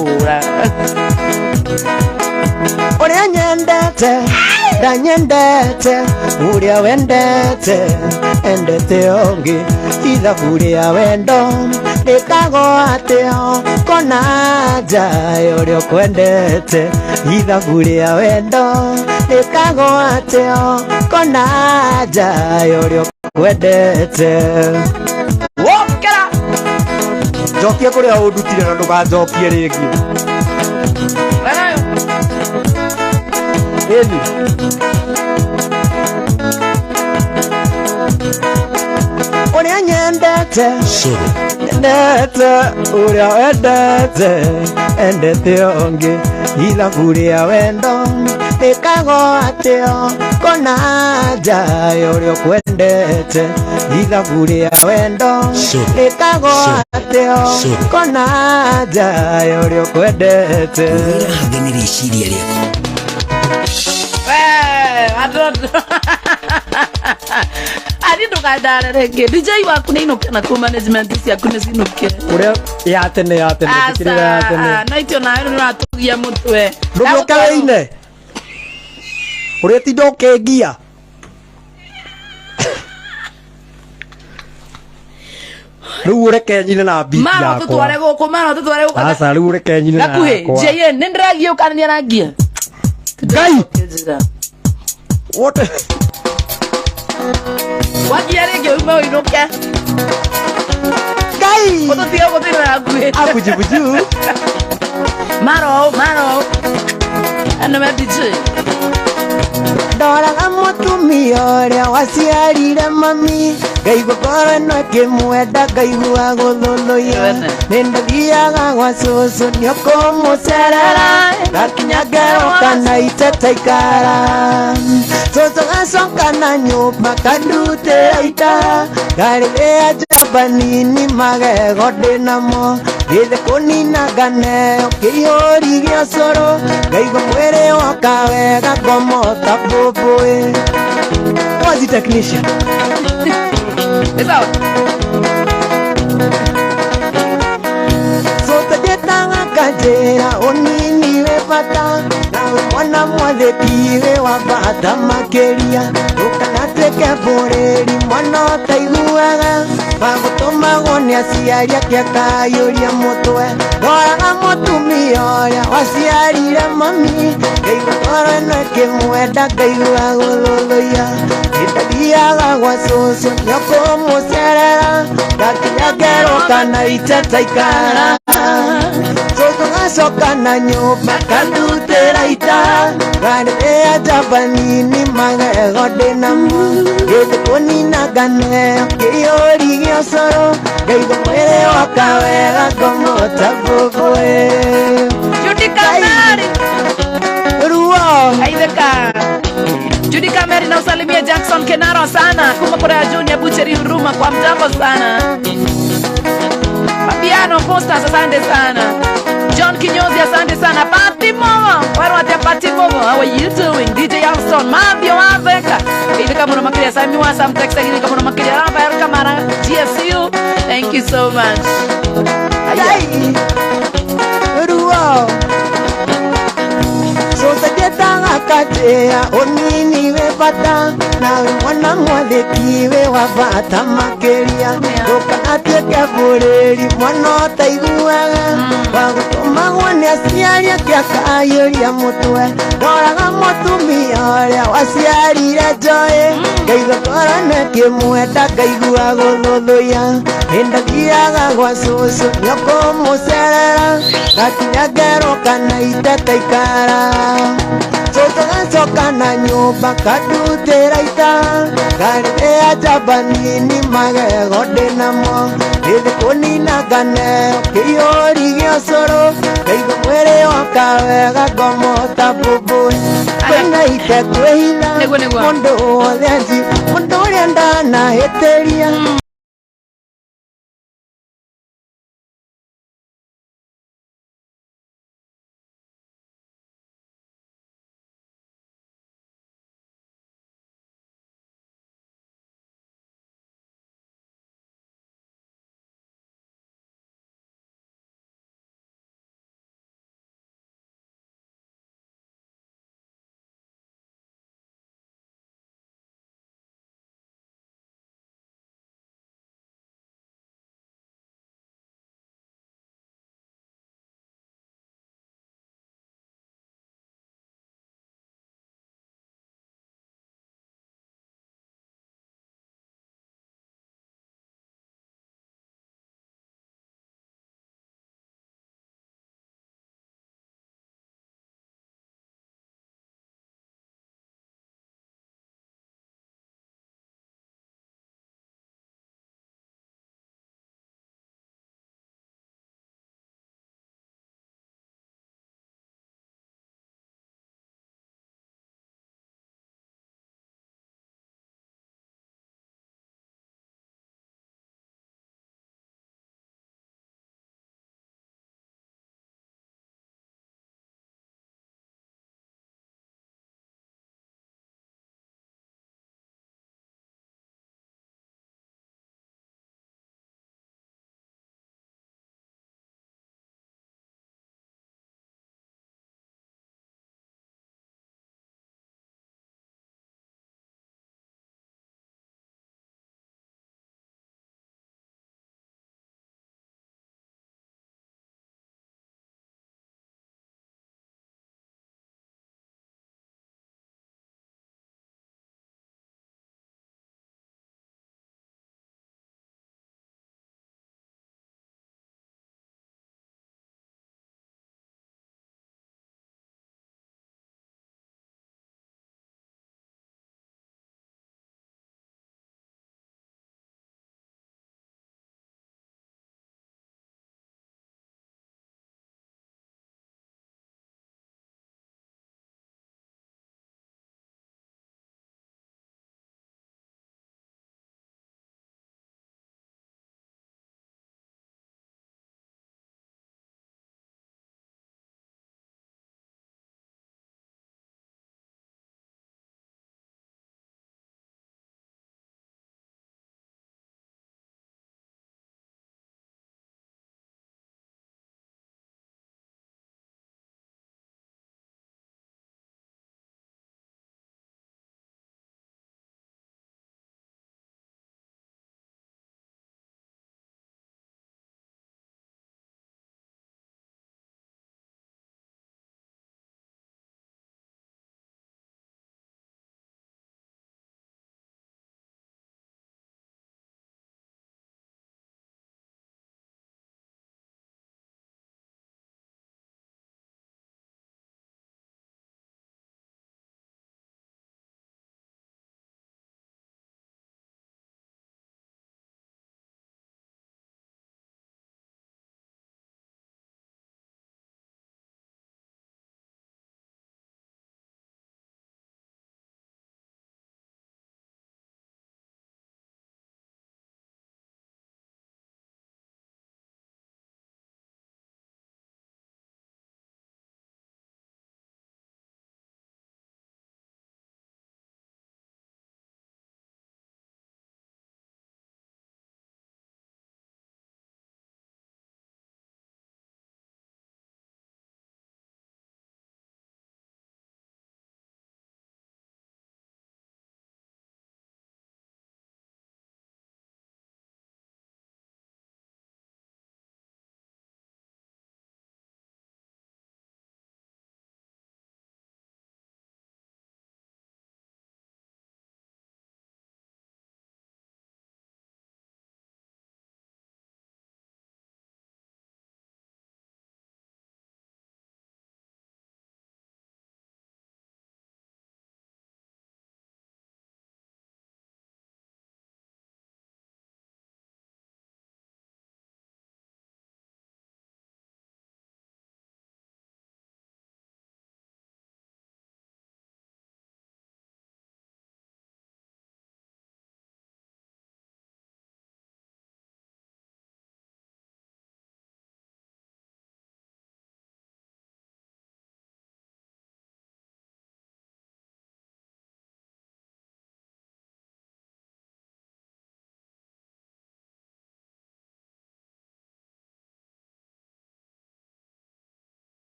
ura Uria nyendete ndanyendete uria wendete endete ongi ithabu ria wendo rikagwo atio kona nja uria ukwendete ithabu ria wendo rikagwo atio kona nja uria ukwendete wokera njokie kuria undutire na ndukanjokie ringi wanayo eni uria nyendete endete uria wendete endete ongi ithabu ria wendo rikagwo atio kona nja uria ukwendete ithabu ria wendo rikagwo atio kona nja uria ukwendete Hagenire iciria rĩaku ari ndukandara rĩngĩ DJ waku nĩ inũke na ku management ciaku nĩ ciinũke uria ya tene tikirira ya tene no itio nawe nĩ ũratugia mũtwe ndũgĩũkereine uria tinda ũkĩngia rĩu ũreke nyine na beat maro yakwa tũtware gũkũ maro tũtware gũkũ aca rĩu ũreke nyine na gakuhĩ yakwa JN nĩ ndĩragia ũkanania rangia Ngai! What? wagia rĩngĩ ume ũinũke Ngai! ũtũtige ũguo thĩinĩ wa nguĩ Abujubuju. maro ano me DJ Ndoraga mũtumia ũrĩa waciarire mami ngaigua ngoro ĩno ĩkĩmwenda ngaigua gũthũthũia nĩndathiaga gwa cũcũ nĩũkũmũcerera ngakinya ngeroka na iteta ikara cũcũ gacoka na nyũmba kandutĩra ita ngarĩrĩa njamba nini magego ndĩnamo gĩthĩ kũnina neo kĩihũri gĩa cũrũ ngaigua mwĩrĩ woka wega ngomota mbũmbũĩ wazi technician sawa sote ndĩtaga kanjĩra ũnini wĩ bata nawe mwana mwathĩkiwe wa bata makĩria ndũkanatuĩke mbũrĩri mwana ũtaiguaga magũtũmagwo nĩ aciari ake akayũria mũtwe ndoraga mũtumia ũrĩa waciarire mami ngaigua ngoro ĩno ĩkĩmwenda ngaigua gũthũthũia nĩndathiaga gwa cũcũ nĩũkũmũcerera ngakinya ngeroka na iteta ikara cũcũ gacoka na nyũmba kandutĩra ita ngarĩrĩa njamba nini magego ndĩnamo gĩthĩ kũninaga neo kĩihũri gĩa cũrũ ngaigua mwĩrĩ woka wega ngomota mbũmbũĩ Judy Kamari ruo aitheka Judy Kamari na usalimie Jackson Kenaro sana kuma Korea Junior Butchery Huruma kwa mjambo sana Fabiano Postas asante sana John Kinyozi asante sana Pati Momo wale watia Pati Momo how are you doing DJ Alston Mabio Azeka hivi kama unamakilia Sami Wasa mteksa hivi kama unamakilia Rafael Kamara GSU thank you so much Ai ruo sote ndĩtaga kanjĩra ũnini wĩ bata nawe mwana mwathĩkiwe wa bata makĩria ndũkanatuĩke mbũrĩri mwana ũtaiguaga wagũtũmagwo nĩ aciari ake akayũria mũtwe ndoraga mũtumia ũrĩa waciarire njoĩ ngaigua ngoro ĩno ĩkĩmwenda ngaigua gũthũthũia nĩndathiaga gwa cũcũ nĩũkũmũcerera ngakinya ngeroka na iteta ikara cũcũ gacoka na nyũmba kandutĩra ita ngarĩrĩa njamba nini magego ndĩnamo gĩthĩ kũninaga neo kĩihũri gĩa cũrũ ngaigua mwĩrĩ woka wega ngomota mbũmbũĩ kwĩna ite kwĩhitha mũndũ wothe anji mũndũ ũrĩa ndanahĩtĩria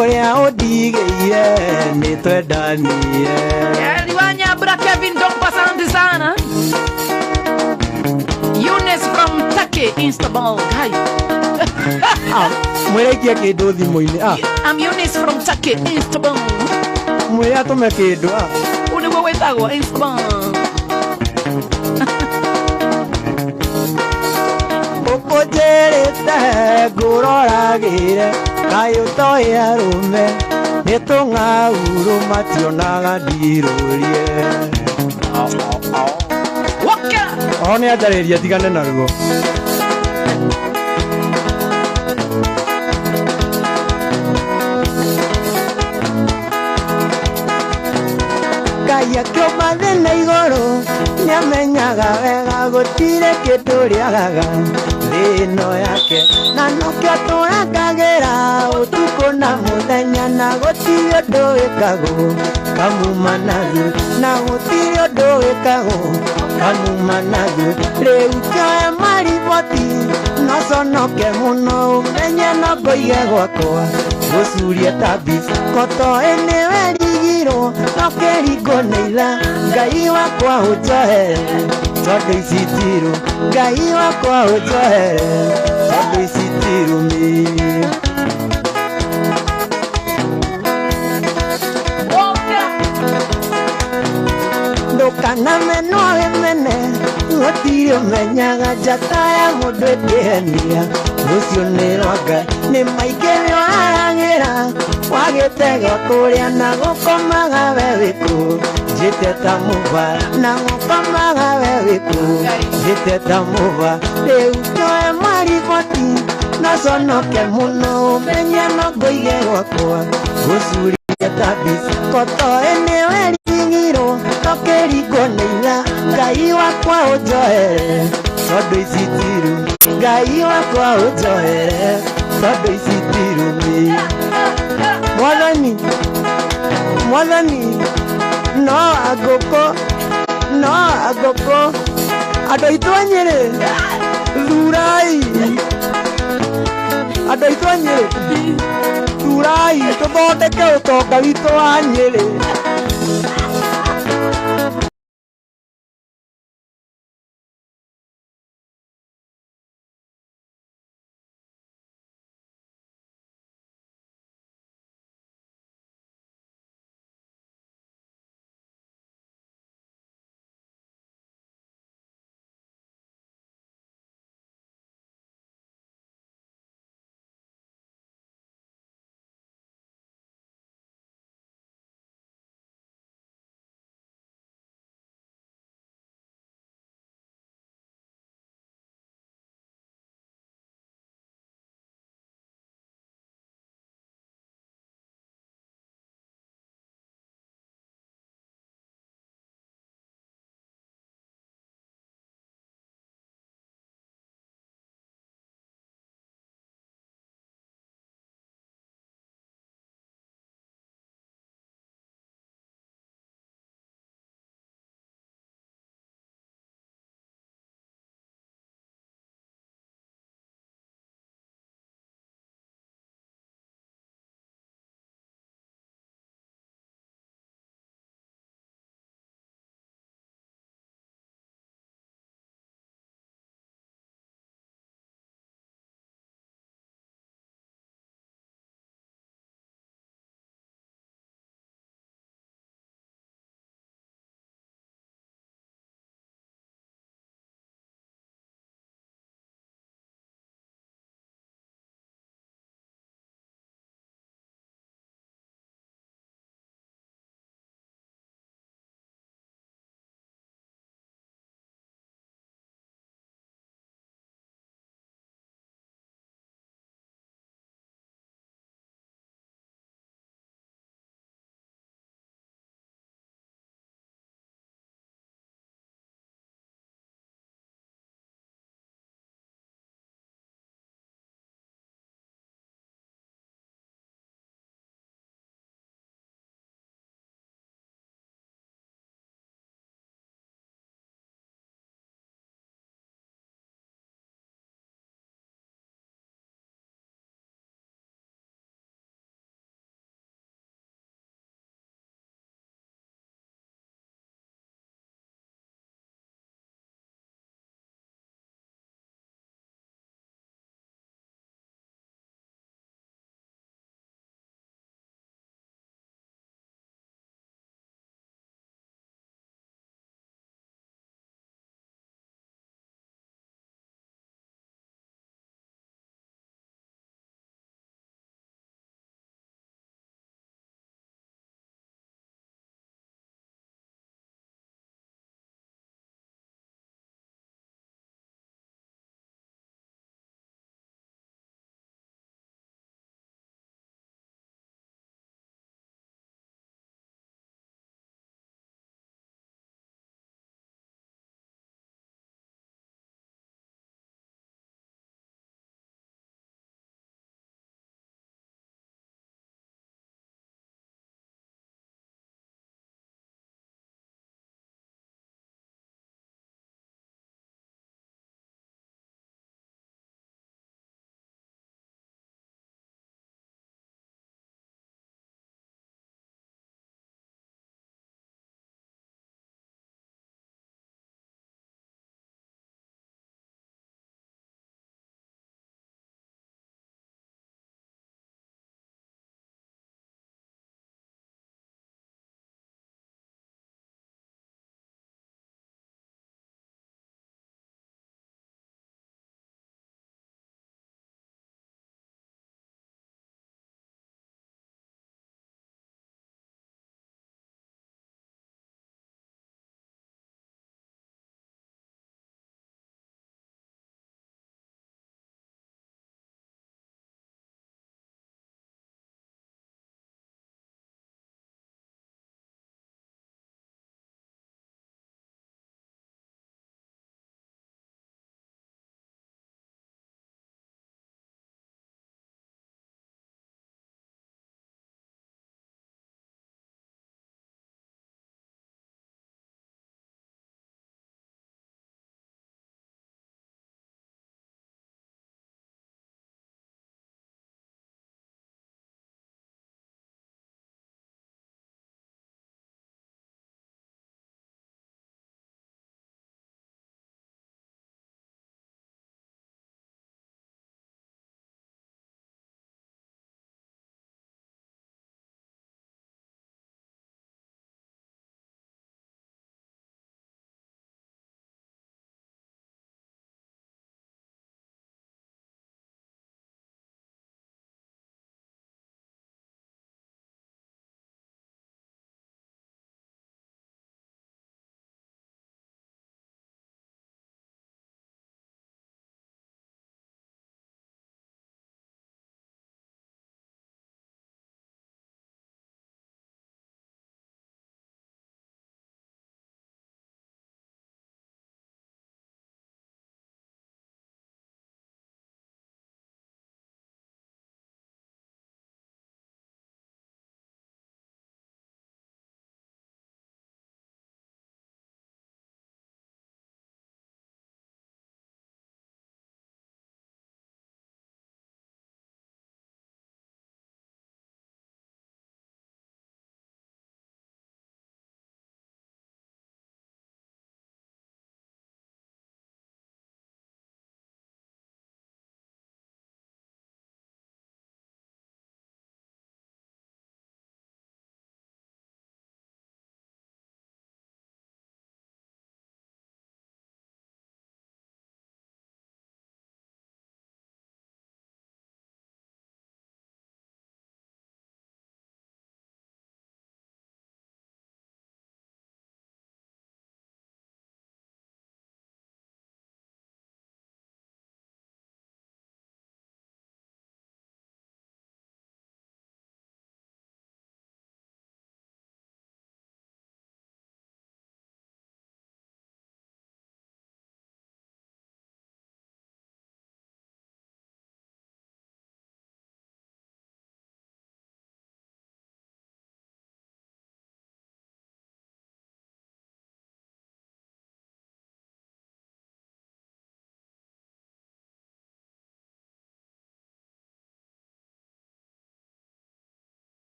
Uria undigĩire nĩ twendanire. Liwanyambura Kevin Dompa, asante sana. Eunice from Turkey, Istanbul. Hi. Mwĩreikie kĩndũ thimũ-inĩ. I'm Eunice from Turkey, Istanbul. Mwĩre atũme kĩndũ. Uniguo wĩtagwo Istanbul. Ũkũnjĩrĩte ngũroragĩre kaĩ ũtoĩ arũme nĩ tũng'aurũ mationaga ndirũrie. O nĩ anjarĩria tigane naruo. Ngai akĩũmba thĩ na igũrũ nĩamenyaga wega gũtirĩ kĩndũ rĩagaga thĩ ĩno yake, na nĩkĩo tũrangagĩra ũtukũ na mũthenya, na gũtirĩ ũndũ wĩkagwo kamuma nathuo, na gũtirĩ ũndũ wĩkagwo kamuma nathuo. Rĩu kĩoe mariboti noconoke mũno ũmenye no ngũige gwakwa gũcurie tambi koto ĩnĩwe rigirwo no kĩringo nĩ itha. Ngai wakwa ũnjohere tondũ ici tirũ, Ngai wakwa ũnjohere tondũ ici tirũmi. Ndũkanamenwo wĩmene gũtirĩ ũmenyaga njata ya mũndũ ĩkĩhenia, rũciũ nĩ rwa Ngai. Nĩ maingĩ nĩwaragĩra wagĩte gwa kũrĩa na gũkomaga we wĩkũ njĩte ta mũba, na gũkomaga we wĩkũ njĩte ta mũba. Rĩu kĩoe mariboti noconoke mũno ũmenye no ngũige gwakwa gũcuria tambi koto ĩnĩwe rigirwo no kĩringo nĩ itha. Ngai wakwa ũnjohere tondũ ici tirũ, Ngai wakwa ũnjohere tondũ ici tirũmi. Mwathani, Mwathani, no agũkũ andũ aitũ a Nyĩrĩ thurai, andũ aitũ a Nyĩrĩ thurai tũthondeke ũtonga witũ wa Nyĩrĩ.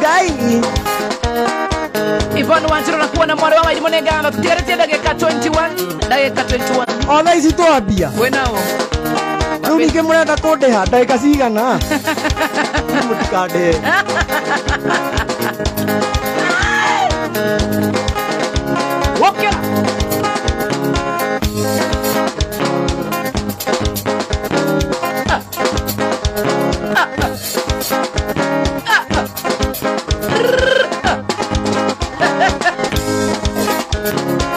Gai Ivon Wanjiru na kuwa na mwari wa Wairimu Neganga. Tutigaretie dakika 21. Dakika 21. ona ici twambia Wenao. rĩu ningĩ mũrenda kũndĩha ndagĩka cigana mũtikandĩhe Wokera.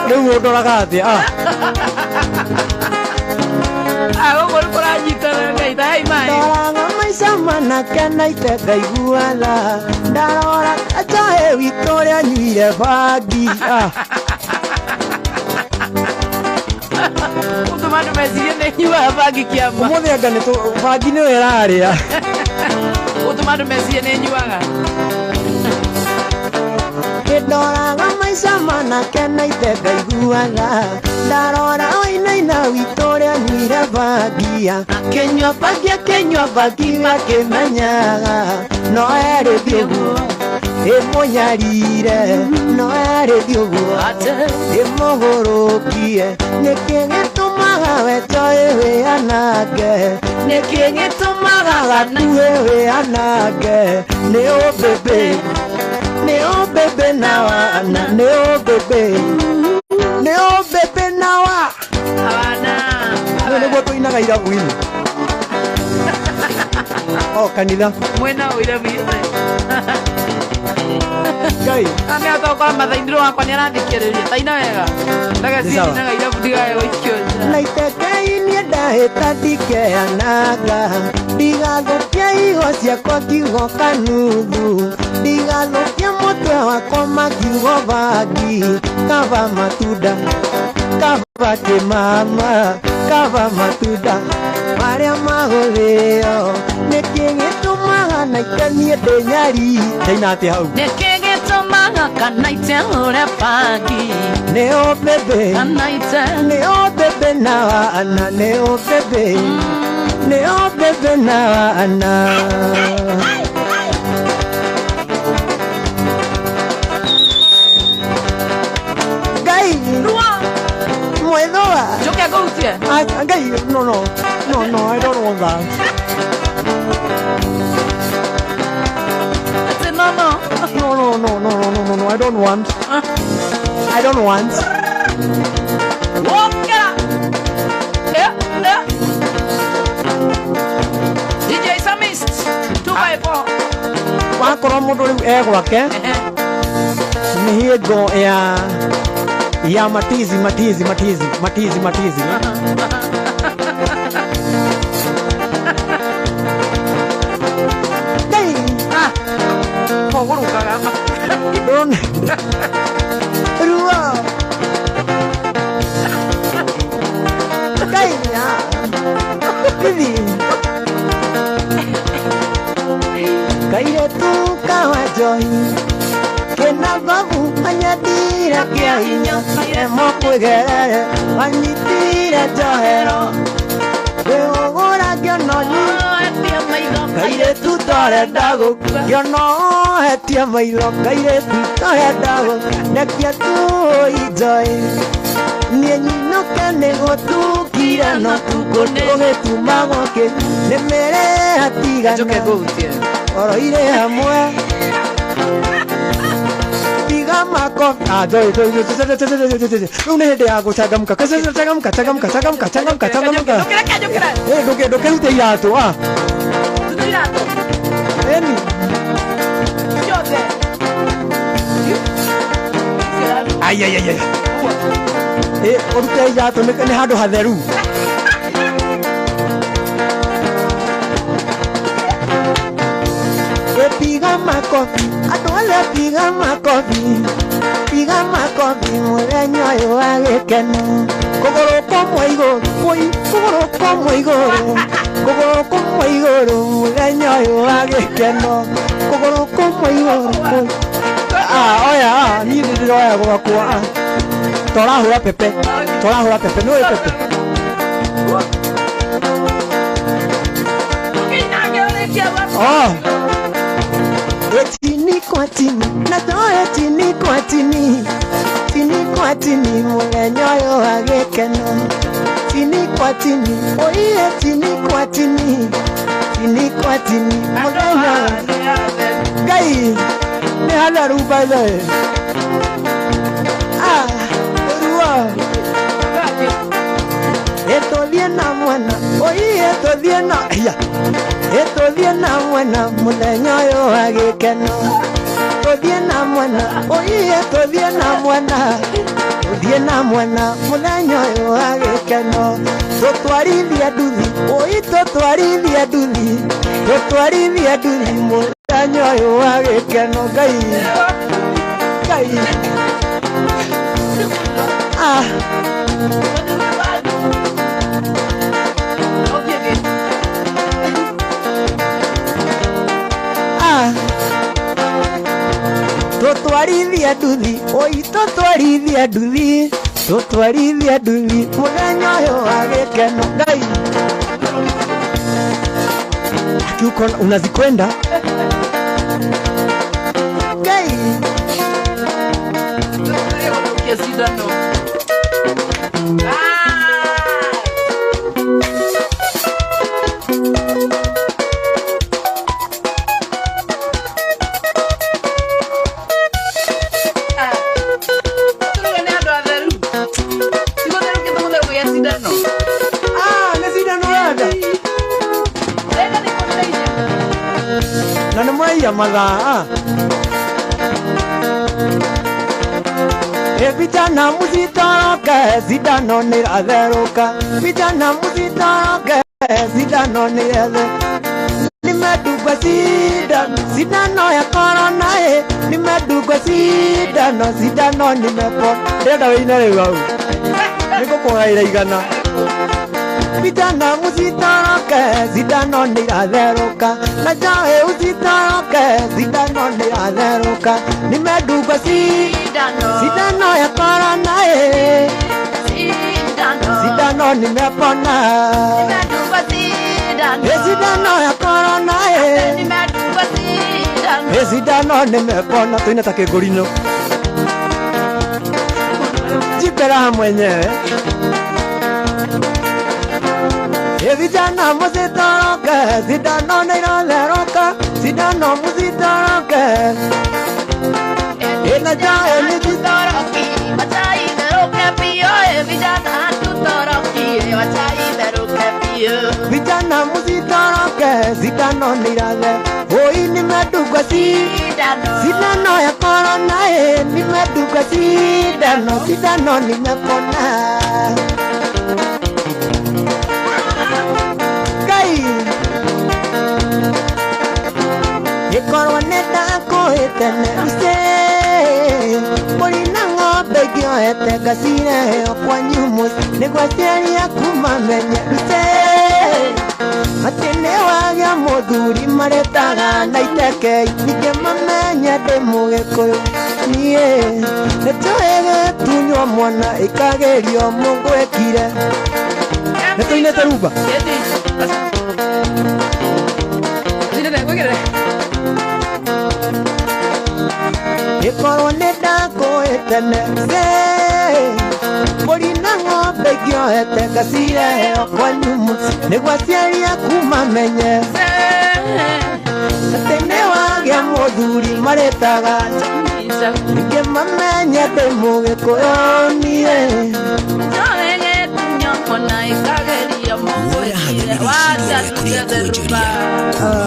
rĩu ũndoraga atĩa Gũkũ kũranyitana ngaita hei mai. ndoraga maica manake naite ngaiguaga ndarora atoe witũ ũrĩa anyuire bangi Ũtũma andũ mecirie nĩ nyuaga bangi kĩamba. ũmũthĩ anga bangi nĩyo ĩrarĩa Ũtũma andũ mecirie nĩ nyuaga. ndoraga maica manake naite ngaiguaga ndarora oinaina witũ ũrĩa anyuire bangia kenyua bangi makĩmenyaga no erĩthi ũguo ĩmũnyarire no erĩthi ũguo ĩmũgũrũkie nĩkĩ gĩtũmaga wetoĩ wĩanange nĩkĩ gĩtũmaga gatuĩ wĩanange nĩ ũmbĩmbĩ nĩ ũmbĩmbĩ na wana nĩ ũmbĩmbĩ na wa Hawana. rĩu nĩguo tũinaga irabu-inĩ o kanitha Mwena ũire biite. Ngai Ame atokora mathaindiro wakwa nĩ arathikĩrĩria. Taina wega. Ndagacinaga irabu ndigae gũikio nja. naitekei niĩ ndahĩta ndikeananga ndigathũkia higo ciakwa kiugo kanuthu ndigathũkia mũtwe wakwa makiugo bangi kaba matunda kaba kĩmama kaba matunda marĩa magũthĩo nĩkĩ gĩtũmaga naikanie ndĩ nyari ndaina atĩ hau Nĩkĩ gĩtũmaga kanaite ũrĩa bangi. nĩ ũmbĩmbĩ Kanaite. nĩ ũmbĩmbĩ na wana nĩ ũmbĩmbĩ nĩ ũmbĩmbĩ na wana Ngai mwĩthũa Njoke ngũhutie. Ngai no I don't want that Ati no. no I don't want Wokera. DJ Samist. 2x4. wakorwo mũndũ rĩu egwake nĩ hĩngo ya matizi Ngai Kũgũrũkaga. ndũrona ruo Ngai hivi kairetu kawa njohi kena babu anyadira kĩa hinya emo kwĩgerere anyitire njohero wĩgũgũra ngĩononi kairetu torenda gũkua ngĩonohetie maitho kairetu torenda gũkua nekia tuĩnjoĩ niĩ nyinũke nĩguo tukire no tũgĩtuma gwake nĩ mĩrĩ hatigana Njoke ngũhutie. oro irĩ hamwe tiga makofi rĩu nĩ hĩndĩ ya gũcangamka changamka ndũkĩrute iratũ eni ũrute iratũ nĩ handũ hatheru piga makofi andũ othe piga makofi mũthenya ũyũ wa gĩkeno kũgũrũ kũmwe igũrũ mũthenya ũyũ wa gĩkeno kũgũrũ kũmwe igũrũ oya niĩ nĩ ndĩroya gwakwa tũrahũra pepe nĩũĩ pepe Etini kwa tini, natoe tini kwa tini. Tini kwa tini, mulenyoyo agekeno. Tini kwa tini, oye tini kwa tini. Tini kwa tini, mulenyoyo. Gai, ne hala rupa zae. Rua. Eto viena mwana, oye eto viena. Eto viena mwana, mulenyoyo agekeno. Viena mwana, oye to viena mwana. Viena mwana, mulenyoyo agekeno. Totwarithia nduthi, oye totwarithia nduthi. Totwarithia nduthi, mulenyoyo agekeno. Ngai, Ngai. Totwarithia nduthi, oi totwarithia nduthi. Totwarithia nduthi, mulenyoyo agekeno. Ngai, akiuko unazikwenda Ngai. Mathaa vijana musitoroke, sindano nĩratherũka. Vijana musitoroke, sindano nĩratherũka. Nimedungwa sindano, sindano ya corona. Nimedungwa sindano, sindano nimepona. Ndĩrenda wĩine rĩu hau nĩngũkũgaĩra igana. Vijana musitoroke, sindano nĩratherũka. Na njoe usitoroke, sindano nĩratherũka. Nimedungwa sindano ya corona. Sindano nimepona. Sindano ya corona. Sindano nimepona. Tuine ta kĩngũrino jipera mwenyewe. Vijana musitoroke, sindano nĩratherũka. Sindano musitoroke. Na njoe nĩtutoroki, wachaitherũke biũ. Vijana tutoroki, wachaitherũke biũ. Vijana musitoroke, sindano nĩratherũka. Oi nimedungwa sindano ya corona. Nimedungwa sindano nimepona. Ikorwo nĩndakũhĩtene uce, mbũri na ng'ombe ngĩohete ngacireheo kwanyu mũciĩ. Nĩguo aciari aku mamenye uce, atĩ nĩwagĩa mũthuri marĩtaga Naitekei. Ningĩ mamenye ndĩ Mũgĩkũyũ. Niĩ nĩnjũĩ gĩtunywo mwana ĩkagĩrio mũgwĩkire. Nĩtũinĩte rumba ikorwo nĩndakũhĩtene mbũri na ng'ombe ngĩohete ngacireheo kwanyu mũciĩ. Nĩguo aciari aku mamenye atĩ nĩwagĩa mũthuri marĩtaga ningĩ mamenye ndĩ Mũgĩkũyũ. Niĩ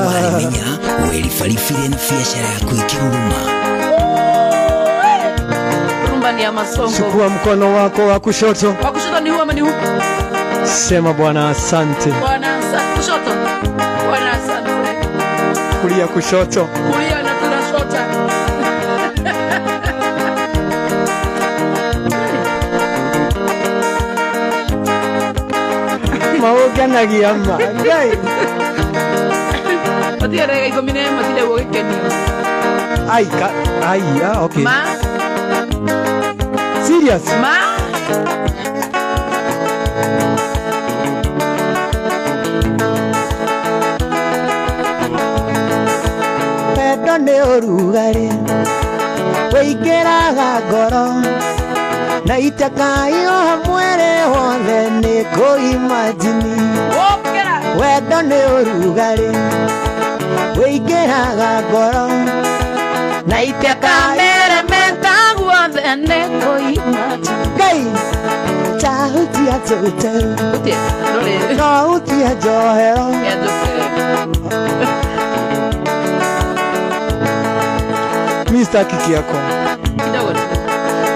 waramenya welifarifire na biashara yako ikiruruma. Rumba ni ya Masongo. Chukua mkono wako wa kushoto. Wa kushoto ni huu ama ni huu? Sema Bwana asante. Bwana asante. Kushoto. Bwana asante. Kulia kushoto. Kulia na tunashota. Maoganagia ma. Ngai. Matia rega ikomine matile wo kenyo. Okay. Ma. Serious? Ma. nĩ ũrugarĩ wĩingĩraga ngoro na itakayo mwere wothe nĩ kũimagini wendo nĩ ũrugarĩ wĩingĩraga ngoro na itakameremeta guothe nĩ kũimagini Ngai tahutia tũteru no hutia njohero Mr. Kikiako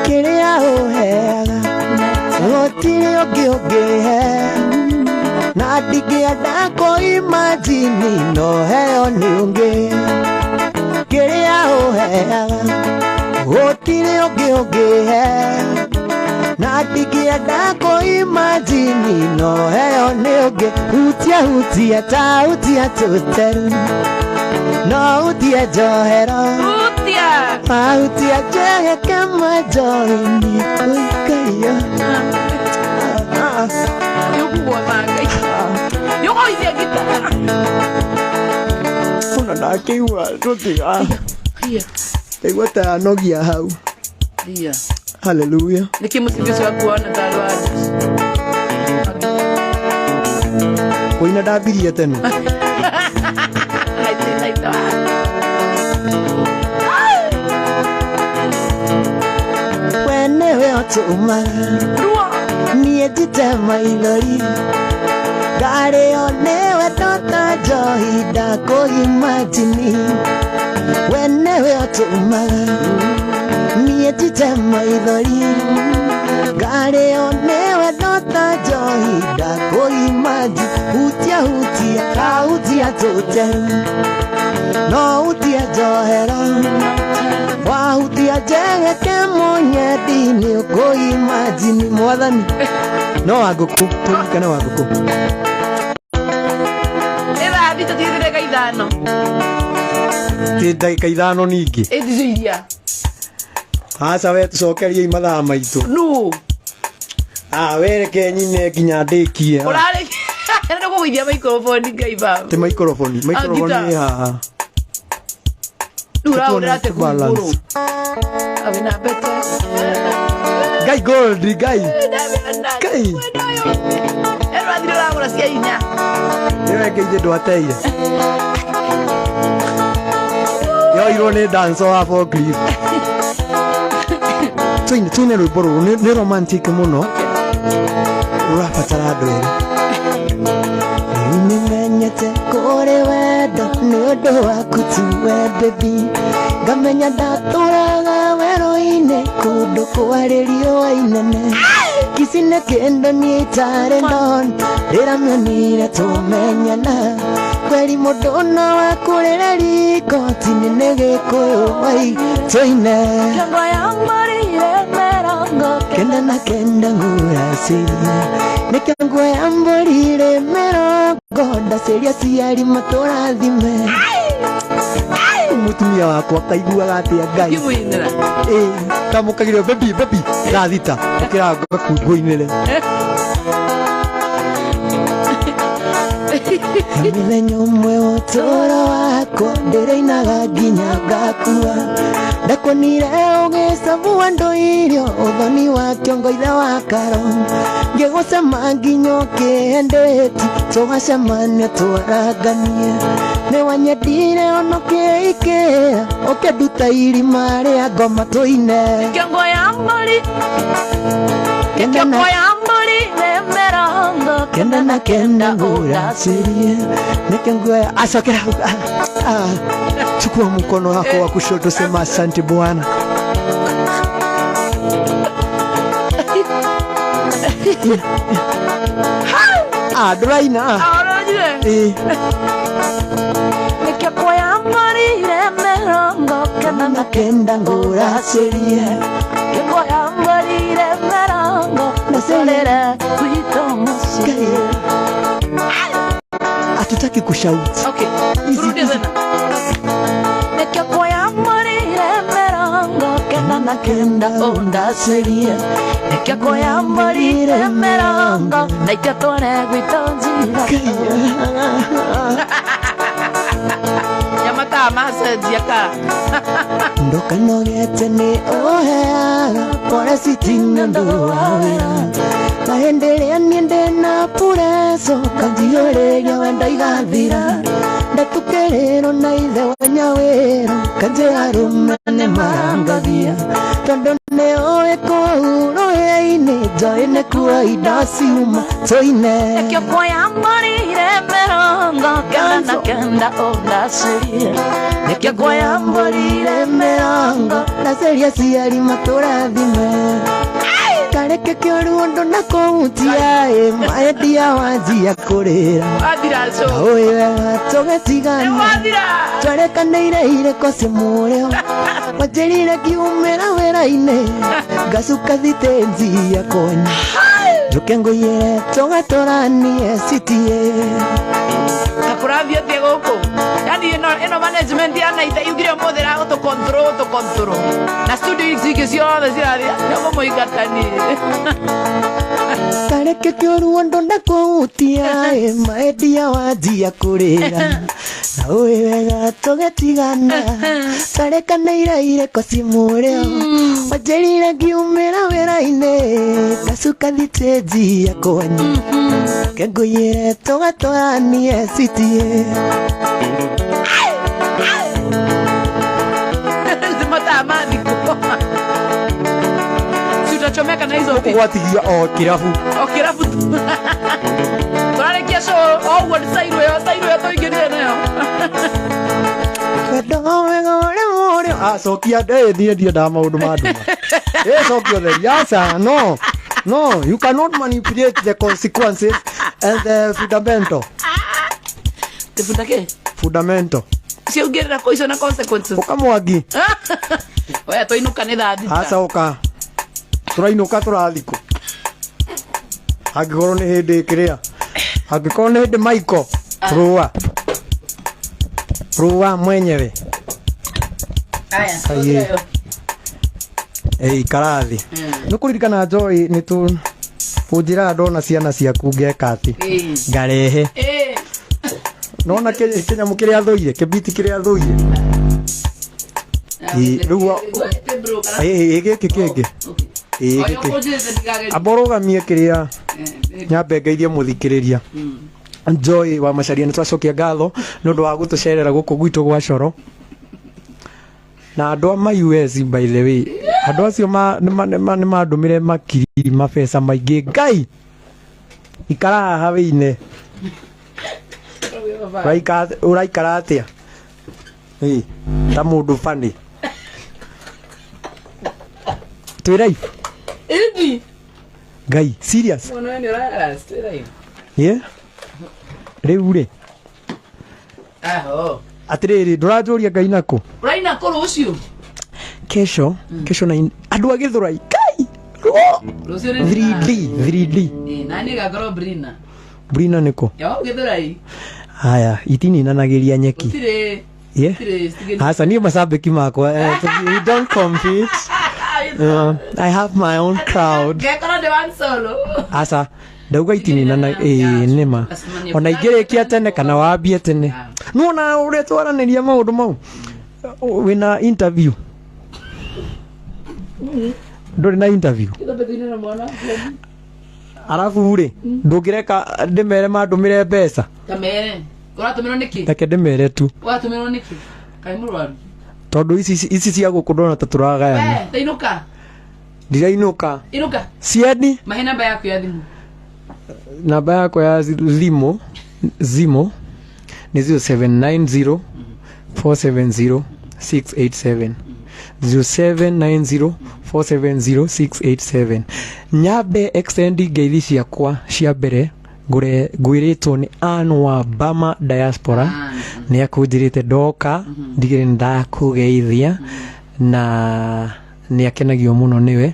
Kĩrĩa ũheaga gũtirĩ ũngĩ ũngĩhe na ndingĩenda kũimagini no heo nĩ ũngĩ Kĩrĩa ũheaga gũtirĩ ũngĩ ũngĩhe na ndingĩenda kũimagini no heo nĩ ũngĩ hutia ta hutia tũteru no hutia njohero Hutia jege kama joini Uikaya Yuku wa manga Yuko idea kita Una na kiwa Rutia Iya Ewa ta anogia hau Iya Hallelujah Niki musibisi wa kuona taruaji Kuina dabiria tenu Laita Wenewe otumaga Niĩ njite maithori Ngarĩ onewe tota njohi ndakũimagini Wenewe otumaga Niĩ njite maithori Ngarĩ onewe tota njohi ndakũimagini Hutia kahutia tũteru no hutia njohero wahutia njege kemonyedi nĩ ũkũimagini mwathani no wangũkũ tũrikane wangũkũ Ĩrathi tũtigithire ithano ti ndagĩka ithano ningĩ Ĩthicio iria aca we tũcokerie mathaa maitũ No wereke nyine nginya ndĩkie Ũrarĩ Nĩ gũgũithia microphone Ngai baba ti microphone ĩ haha Dura urate kunguru Avina bete Ngai gold Ngai Ngai Ero adiro la mura cia inya Nĩweke ithe ndwateire yoirwo nĩ dance wa Forklift Tuine rwĩmbo rũrũ nĩ romantic mũno rũrabatara andũ erĩ Nimenyete kũrĩ wendo nĩ ũndũ waku tuwe baby ngamenya ndatũraga werũ-inĩ kũndũ kwarĩ riũa inene Kisi nĩ kĩndũ niĩ itarĩ ndona ndĩramĩonire tũmenyana kweri mũndũ no wakũrĩra riko tini nĩ gĩkũyũ tũine Kĩongo ya mbarire mĩrongo kenda na kenda ngũracirie nĩ kĩongo ya mbarire mĩrongo ndaciria ciari matũrathime Mutumia wakwa kaiguaga atĩa Ngai kamũkagĩrio baby rathita ũkĩra ngakũinĩre Mũthenya ũmwe ũtũũro wakwa ndĩrainaga nginya ngakua ndakuonire ũgĩcabua ndũirio ũthoni wa kĩongo ithe wa karo ngĩgũcema nginya ũkĩendeti tũgacemania twaranganie nĩwanyendire ona ũkĩikĩra ũkĩnduta irima rĩa ngoma tũine Kĩongo ya mbũri Kenda na kenda uracirie nĩkĩo nguoya acokera chukua mkono wako wa kushoto sema asante Bwana Draina nĩkĩo nguoya mbarire mĩrongo kenda na kenda ngũracirie kĩongo ya mbarire mĩrongo nacerere gwitũ mũciĩ hatutaki kushauti Okay turudi tena nĩkĩo nguoya mbarire mĩrongo kenda na kenda ũndacirie nĩkĩo nguoya mbarire mĩrongo na itatware gwitũ njira Yamata mase cenjia ka ndukanogete ni oheaga pore citinĩ ũndũ wa wĩra na hĩndĩ ĩrĩa niĩ ndĩna pureco kanjiũrĩria wenda igathira ndatukĩrĩrwo na ithe wa nyawĩra kanjĩra rũme nĩ marangathia tondũ nĩ ũĩ kũhurũhĩa-inĩ njoĩ nĩ kuo indo ciuma tũine Nekio kuoya mbũrire mĩrongo kenda na kenda ũndacĩrie Nekio kuoya mbũrire mĩrongo ndacĩria aciari matũrathime kareke kĩoru ũndũ na kũhutia maendia wanjia kũrĩra wathira co ũĩ wega tũgĩtigana wathira twarekanĩire irĩko cimũrĩo wanjĩrire ngiumĩra wĩra-inĩ ngacuka thitĩnji ya konya njũke ngũiyĩre tũgatũranie citie akũrathi atia gũkũ yani ĩno management ya naitha yugire ũmũthĩ ra gũtũ na studio ingĩ ciothe cirathia nĩguo mũingatanie kareke kĩoru ũndũ na kũhutia maendia wanjia kũrĩra na ũĩ wega tũgĩtigana twarekanĩire irĩko cimũrĩo wanjĩrire ngiumĩra wĩra-inĩ ngacuka thitĩnji ya konya ke ngũiyĩre tũgatũranie citie zimatamathiko ciutachomeka na hizo gwatigia o kĩrabu okirabu tũrarĩkia ũguo sairo yo tũingĩrire nayo wendo wega ũrĩa mũrĩo acokia ndĩthie nda maũndũ ma nduma cokia theria aca no you cannot manipulate the consequences and the fundamental ciaungĩrĩra kũicio na consequences ũkamwangi oya tũinũka nĩ thaa thita acoka tũrainũka tũrathikũ angĩkorwo nĩ hĩndĩ kĩrĩa angĩkorwo nĩ hĩndĩ maiko rũa mwenyewe aya karathi nĩ kũririkana Joy nĩ ũnjĩraga ndona ciana ciaku ngeka atĩ ngarehe nona kĩnyamũ kĩrĩa athũire kĩbiti kĩrĩa athũire rĩu gĩkĩ kĩngĩ aborũgamie kĩrĩa nyambe ngeithie mũthikĩrĩria Joy wa Macharia nĩ twacokia ngatho nĩ ũndũ wa gũtũcerera gũkũ gwitũ gwa Coro na andũ a US by the way andũ acio nĩ mandũmĩre makiri mabeca maingĩ Ngai ikara haha wĩine ũraikara atĩa ta mũndũ bani twĩ live Ngai serious rĩu rĩ atĩrĩrĩ ndũranjũria Ngai nakũ ũraina kũ rũciũ kesho na andũ a Gĩthũrai Ngai 3D nani gakorwo Brina nĩkũ Gĩthũrai haya itininanagĩria nyeki aca niĩ macambĩki makwa we don't compete I have my own crowd aca ndauga itininana nĩma ona ingĩrĩkia tene kana wambie tene nuona ũrĩa twaranĩria maũndũ mau wĩna interview ndũrĩ na interview arabu rĩ ndũngĩreka ndĩmere mandũmĩre mbeca reke ndĩmere tu tondũ ici cia gũkũ ndona ta tũragayana ndirainũka cieni namba yakwa ya thimũ nĩ 0790 470 687 0790 470 687 nyambe extendi ngeithi ciakwa cia mbere ngwĩrĩtwo nĩ Ann wa Bama Diaspora nĩ akũnjĩrĩte ndoka ndigĩrĩ ndakũgeithia na nĩ akenagio mũno nĩwe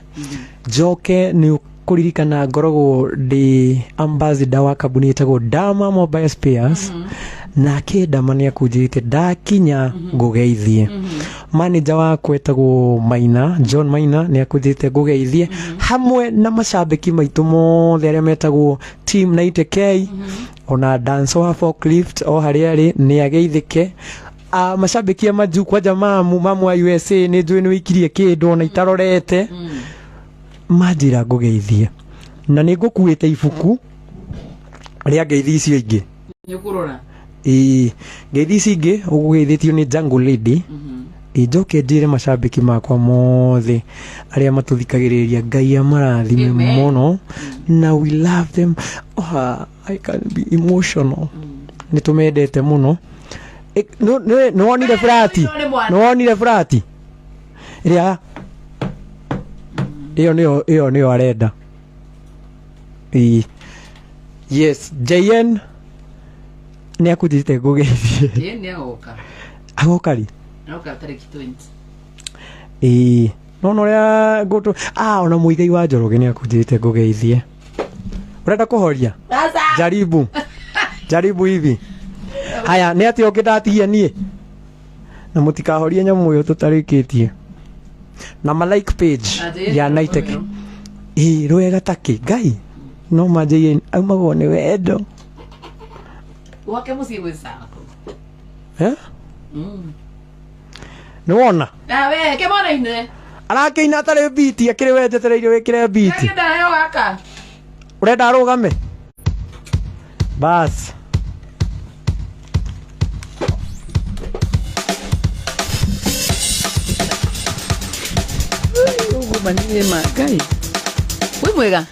njoke nĩ kũririkana ngoragwo ndĩ ambassador wa kambuni ĩtagwo Dama Mobile Spares nake Dama nĩ akũnjĩrĩte ndakinya ngũgeithie manager wakwa etagwo Maina John Maina nĩ akũnjĩrĩte ngũgeithie hamwe na macambĩki maitũ mothe arĩa metagwo Team 90K ona dance wa forklift o harĩa arĩ nĩ ageithĩke mashabiki maju kwa jamaa mamu wa USA ni njui ni wikirie kindu na itarorete manjira ngugeithie na ni ngukuite ibuku ria ngeithi icio ingi nyokurora ngeithi ici ingi ugugeithitio ni Jungle Lady njoke njire mashabiki makwa mothe aria matuthikagiriria Ngai amarathime muno na we love them. I can be emotional ni tumendete muno. No wonire frati iria iyo niyo arenda. Yes, JN ni akutite ngugeithie ni agokari tariki 20 no ria ngutu ona muigai wa Njoroge ni akutite ngugeithie. Urenda kuhoria jaribu hivi haya ni ati ukindatigia nie na mutikahorie nyamu yo tutarikitie na like page ya Naitek rwega taki Ngai no maje aumago ni wendo wake musi wesa Nuona we ke mona ine arakeina tare beat akire wejetereire wikire beat nda yo aka urenda arugame bas manine magai we mwega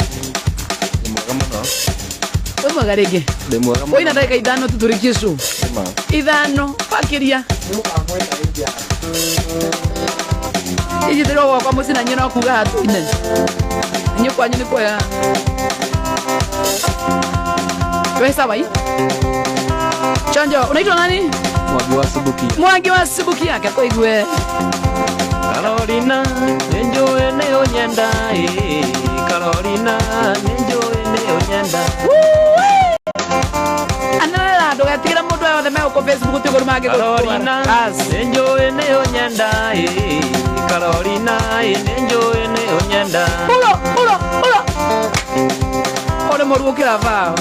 we mwega rege we na ndeka idano tuturikie su idano pakiria iji ndiro kwa musina nyina kuga hatu ine nyo kwa nyini kwa we sawa hii chanjo unaitwa nani Mwangi wa Subuki yake kwa igwe Carolina nenjoe neo nyenda Carolina nenjoe neo nyenda anala ndo gatira mundu yothe me ko Facebook tukuru mage ko Carolina nenjoe neo nyenda Carolina nenjoe neo nyenda ulo ore moru kira va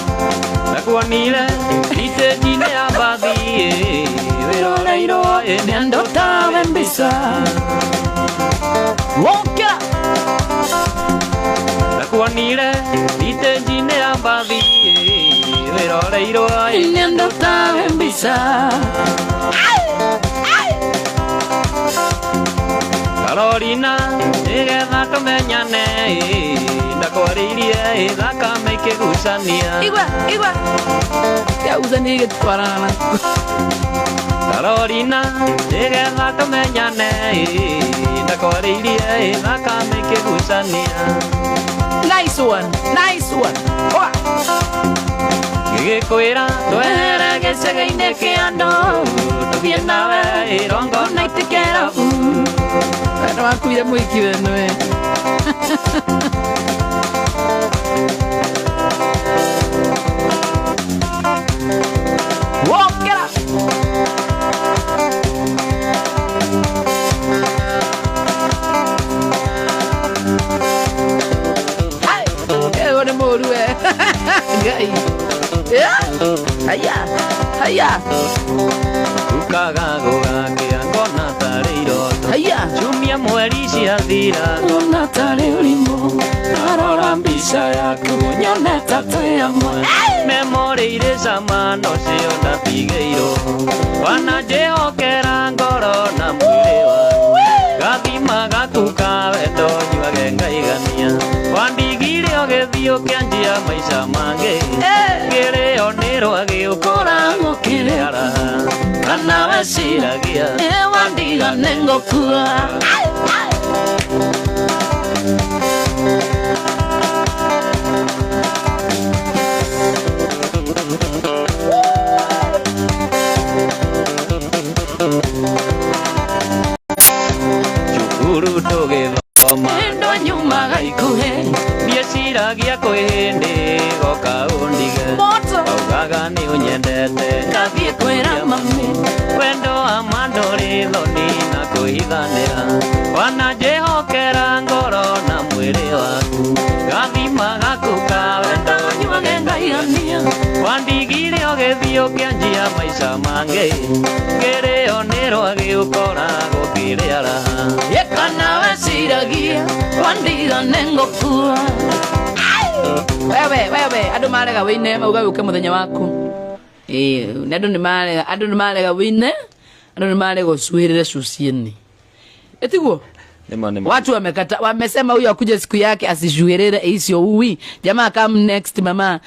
nakuonile ite jine abathi Weroreiro enendo tawe mbisa Woka nakuonile ite jine abathi Weroreiro enendo tawe mbisa Carolina nigetha tumenyane ndakwaririe thakame ikigucania igwa ya uzani gitwarana Carolina nigetha tumenyane ndakwaririe thakame ikigucania nice one gigikwira twehere gicege-inĩ kĩa andũ tũthiĩ nawe irongo na itikerabu wena wakuire mũiki wenwe wokera ego nĩ mũru we Ngai haya tukaga gũgakĩa ngona tarĩ iroto haya ciumia mweri ciathira ngona tarĩ ũrimũ arora mbica yaku nyoneta twĩ amwe memory irĩ cama no cio ndatigĩirwo wananjĩhokera ngoro na mwĩrĩ waku gathima gaku ka wendo nyuage ngaigania wandigire ũgĩthiĩ ũkĩanjia maica mangĩ ngĩrĩo nĩ rwagĩ ũkora ngũkĩrĩara kana weciragia wandigane ngũkua cukuru tũgĩthoma endo nyumaga ikuhĩ ndieciragia kwĩ hĩndĩ goka ũndige moto augaga nĩ ũnyendete ngathiĩ kwĩra mami wendo wa mandũrĩ thoni na kwĩhithanĩra wananjĩhokera ngoro na mwĩrĩ waku gathima gaku ka wendo nyuage ngaigania wandigire ũgĩthiĩ ũkĩanjia maica mangĩ ngĩrĩo rũcionĩ rwagĩũkora gũkĩrĩara Yekana weciragia wandigane ngũkua. Wewe andũ marega wĩine mauga ũke mũthenya waku. Andũ nĩ marega wĩine, andũ nĩ marega ũcuhĩrĩre cucieni. Etiguo watu wamesema huyu akuje siku yake asishuherere isio uwi jamaa come next mama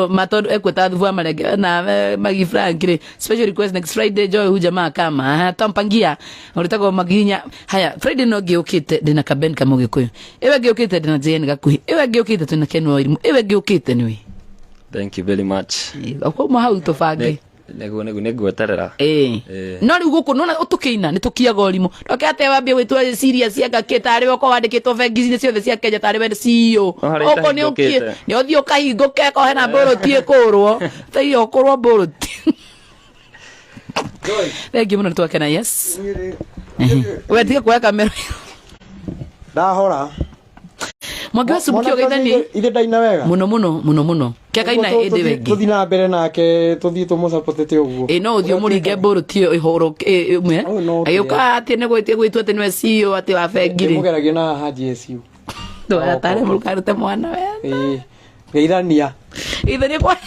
matodo ekweta dhuvua marege na Magi Frank special request next Friday Joy huyu jamaa kama tampangia unataka maginya haya Friday no giokite dina kaben kama gikuyu ewe giokite dina jeni gakuhi ewe giokite tuna Ken wa irimu ewe giokite niwe. Thank you very much. Akoma hau tofage nĩgweterera no riu guku nona utukiina ni tukiaga urimu ndoke ate wambie gwitwa serious aka kitari wako wandikitwo bengi-inĩ ciothe cia Kenya tari we CEO oko ni ukie ni uthio kahinguke ko hena boroti ikurwo taio kurwo boroti thank you muno twakena yes we tiga kwa kamera ndahora Mwagiwa subukio gaithani ide ndaina wega muno keka ina ende wengi tuthi na mbere nake tuthi tumusapotete uguo no uthio muringe boroti ihoro mwe ayuka ati ne gwitwa ati nwe CEO ati wa bengire mugeragia na haji SU ndo atare mukarute mwana we geithania ithani kwa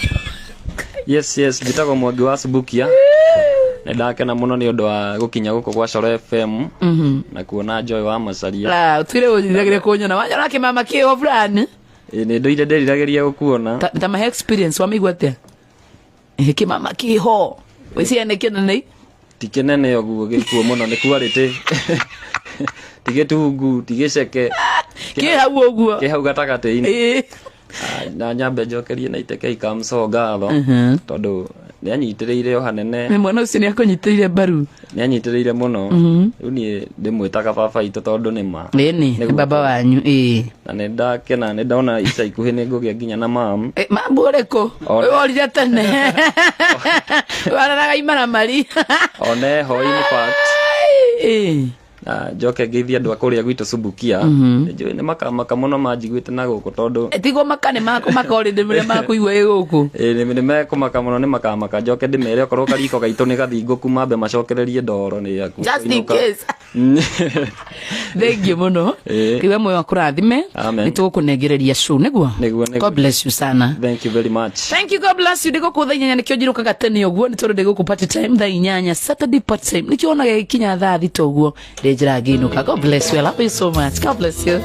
yes njitagwo Mwangi wa Subukia ndakena muno ni undu wa gukinya guko kwa Coro FM na kuona Joy wa Macharia la twire uthiragire kunyona wanya nake mama kiho fulani ni ndoire ndirirageria gukuona ta my experience wa migwa te ki mama kiho wiciane kinene tikenene oguo gikuo muno ni quality tigetungu tigiceke ki hau oguo ki hau gatagati-ini na nyambe njokerie na iteke ikamsoga tho tondu ni anyitiriire o hanene ni mwana ucio ni akonyitiriire baru ni anyitiriire muno riu ni ndimwitaga baba itu tondu ni ma ni baba wanyu na ni ndakena ni ndona ica ikuhi ni ngugia nginya na mam mambo uriko orire tene wararaga imara mari one ho in fact na njoke ngeithia andu akuria gwitu Subukia ni makamaka muno manjiguite na guku tondu tigo makane mako makori ndimire makuigwa iguku ni mekumaka muno ni makamaka njoke ndimere okorwo kariko gaitu ni gathinguku mambe macokererie ndoro ni yaku just in case thank you muno kiwe moyo wakurathime nitugukunegereria show niguo God bless you sana thank you very much thank you God bless you ndigo kutha inyanya nikio jirukaga tene uguo nitondu ndigo party time tha inyanya Saturday party time nikiona gikinya tha thito uguo ndejira nginuka God bless you I love you so much God bless you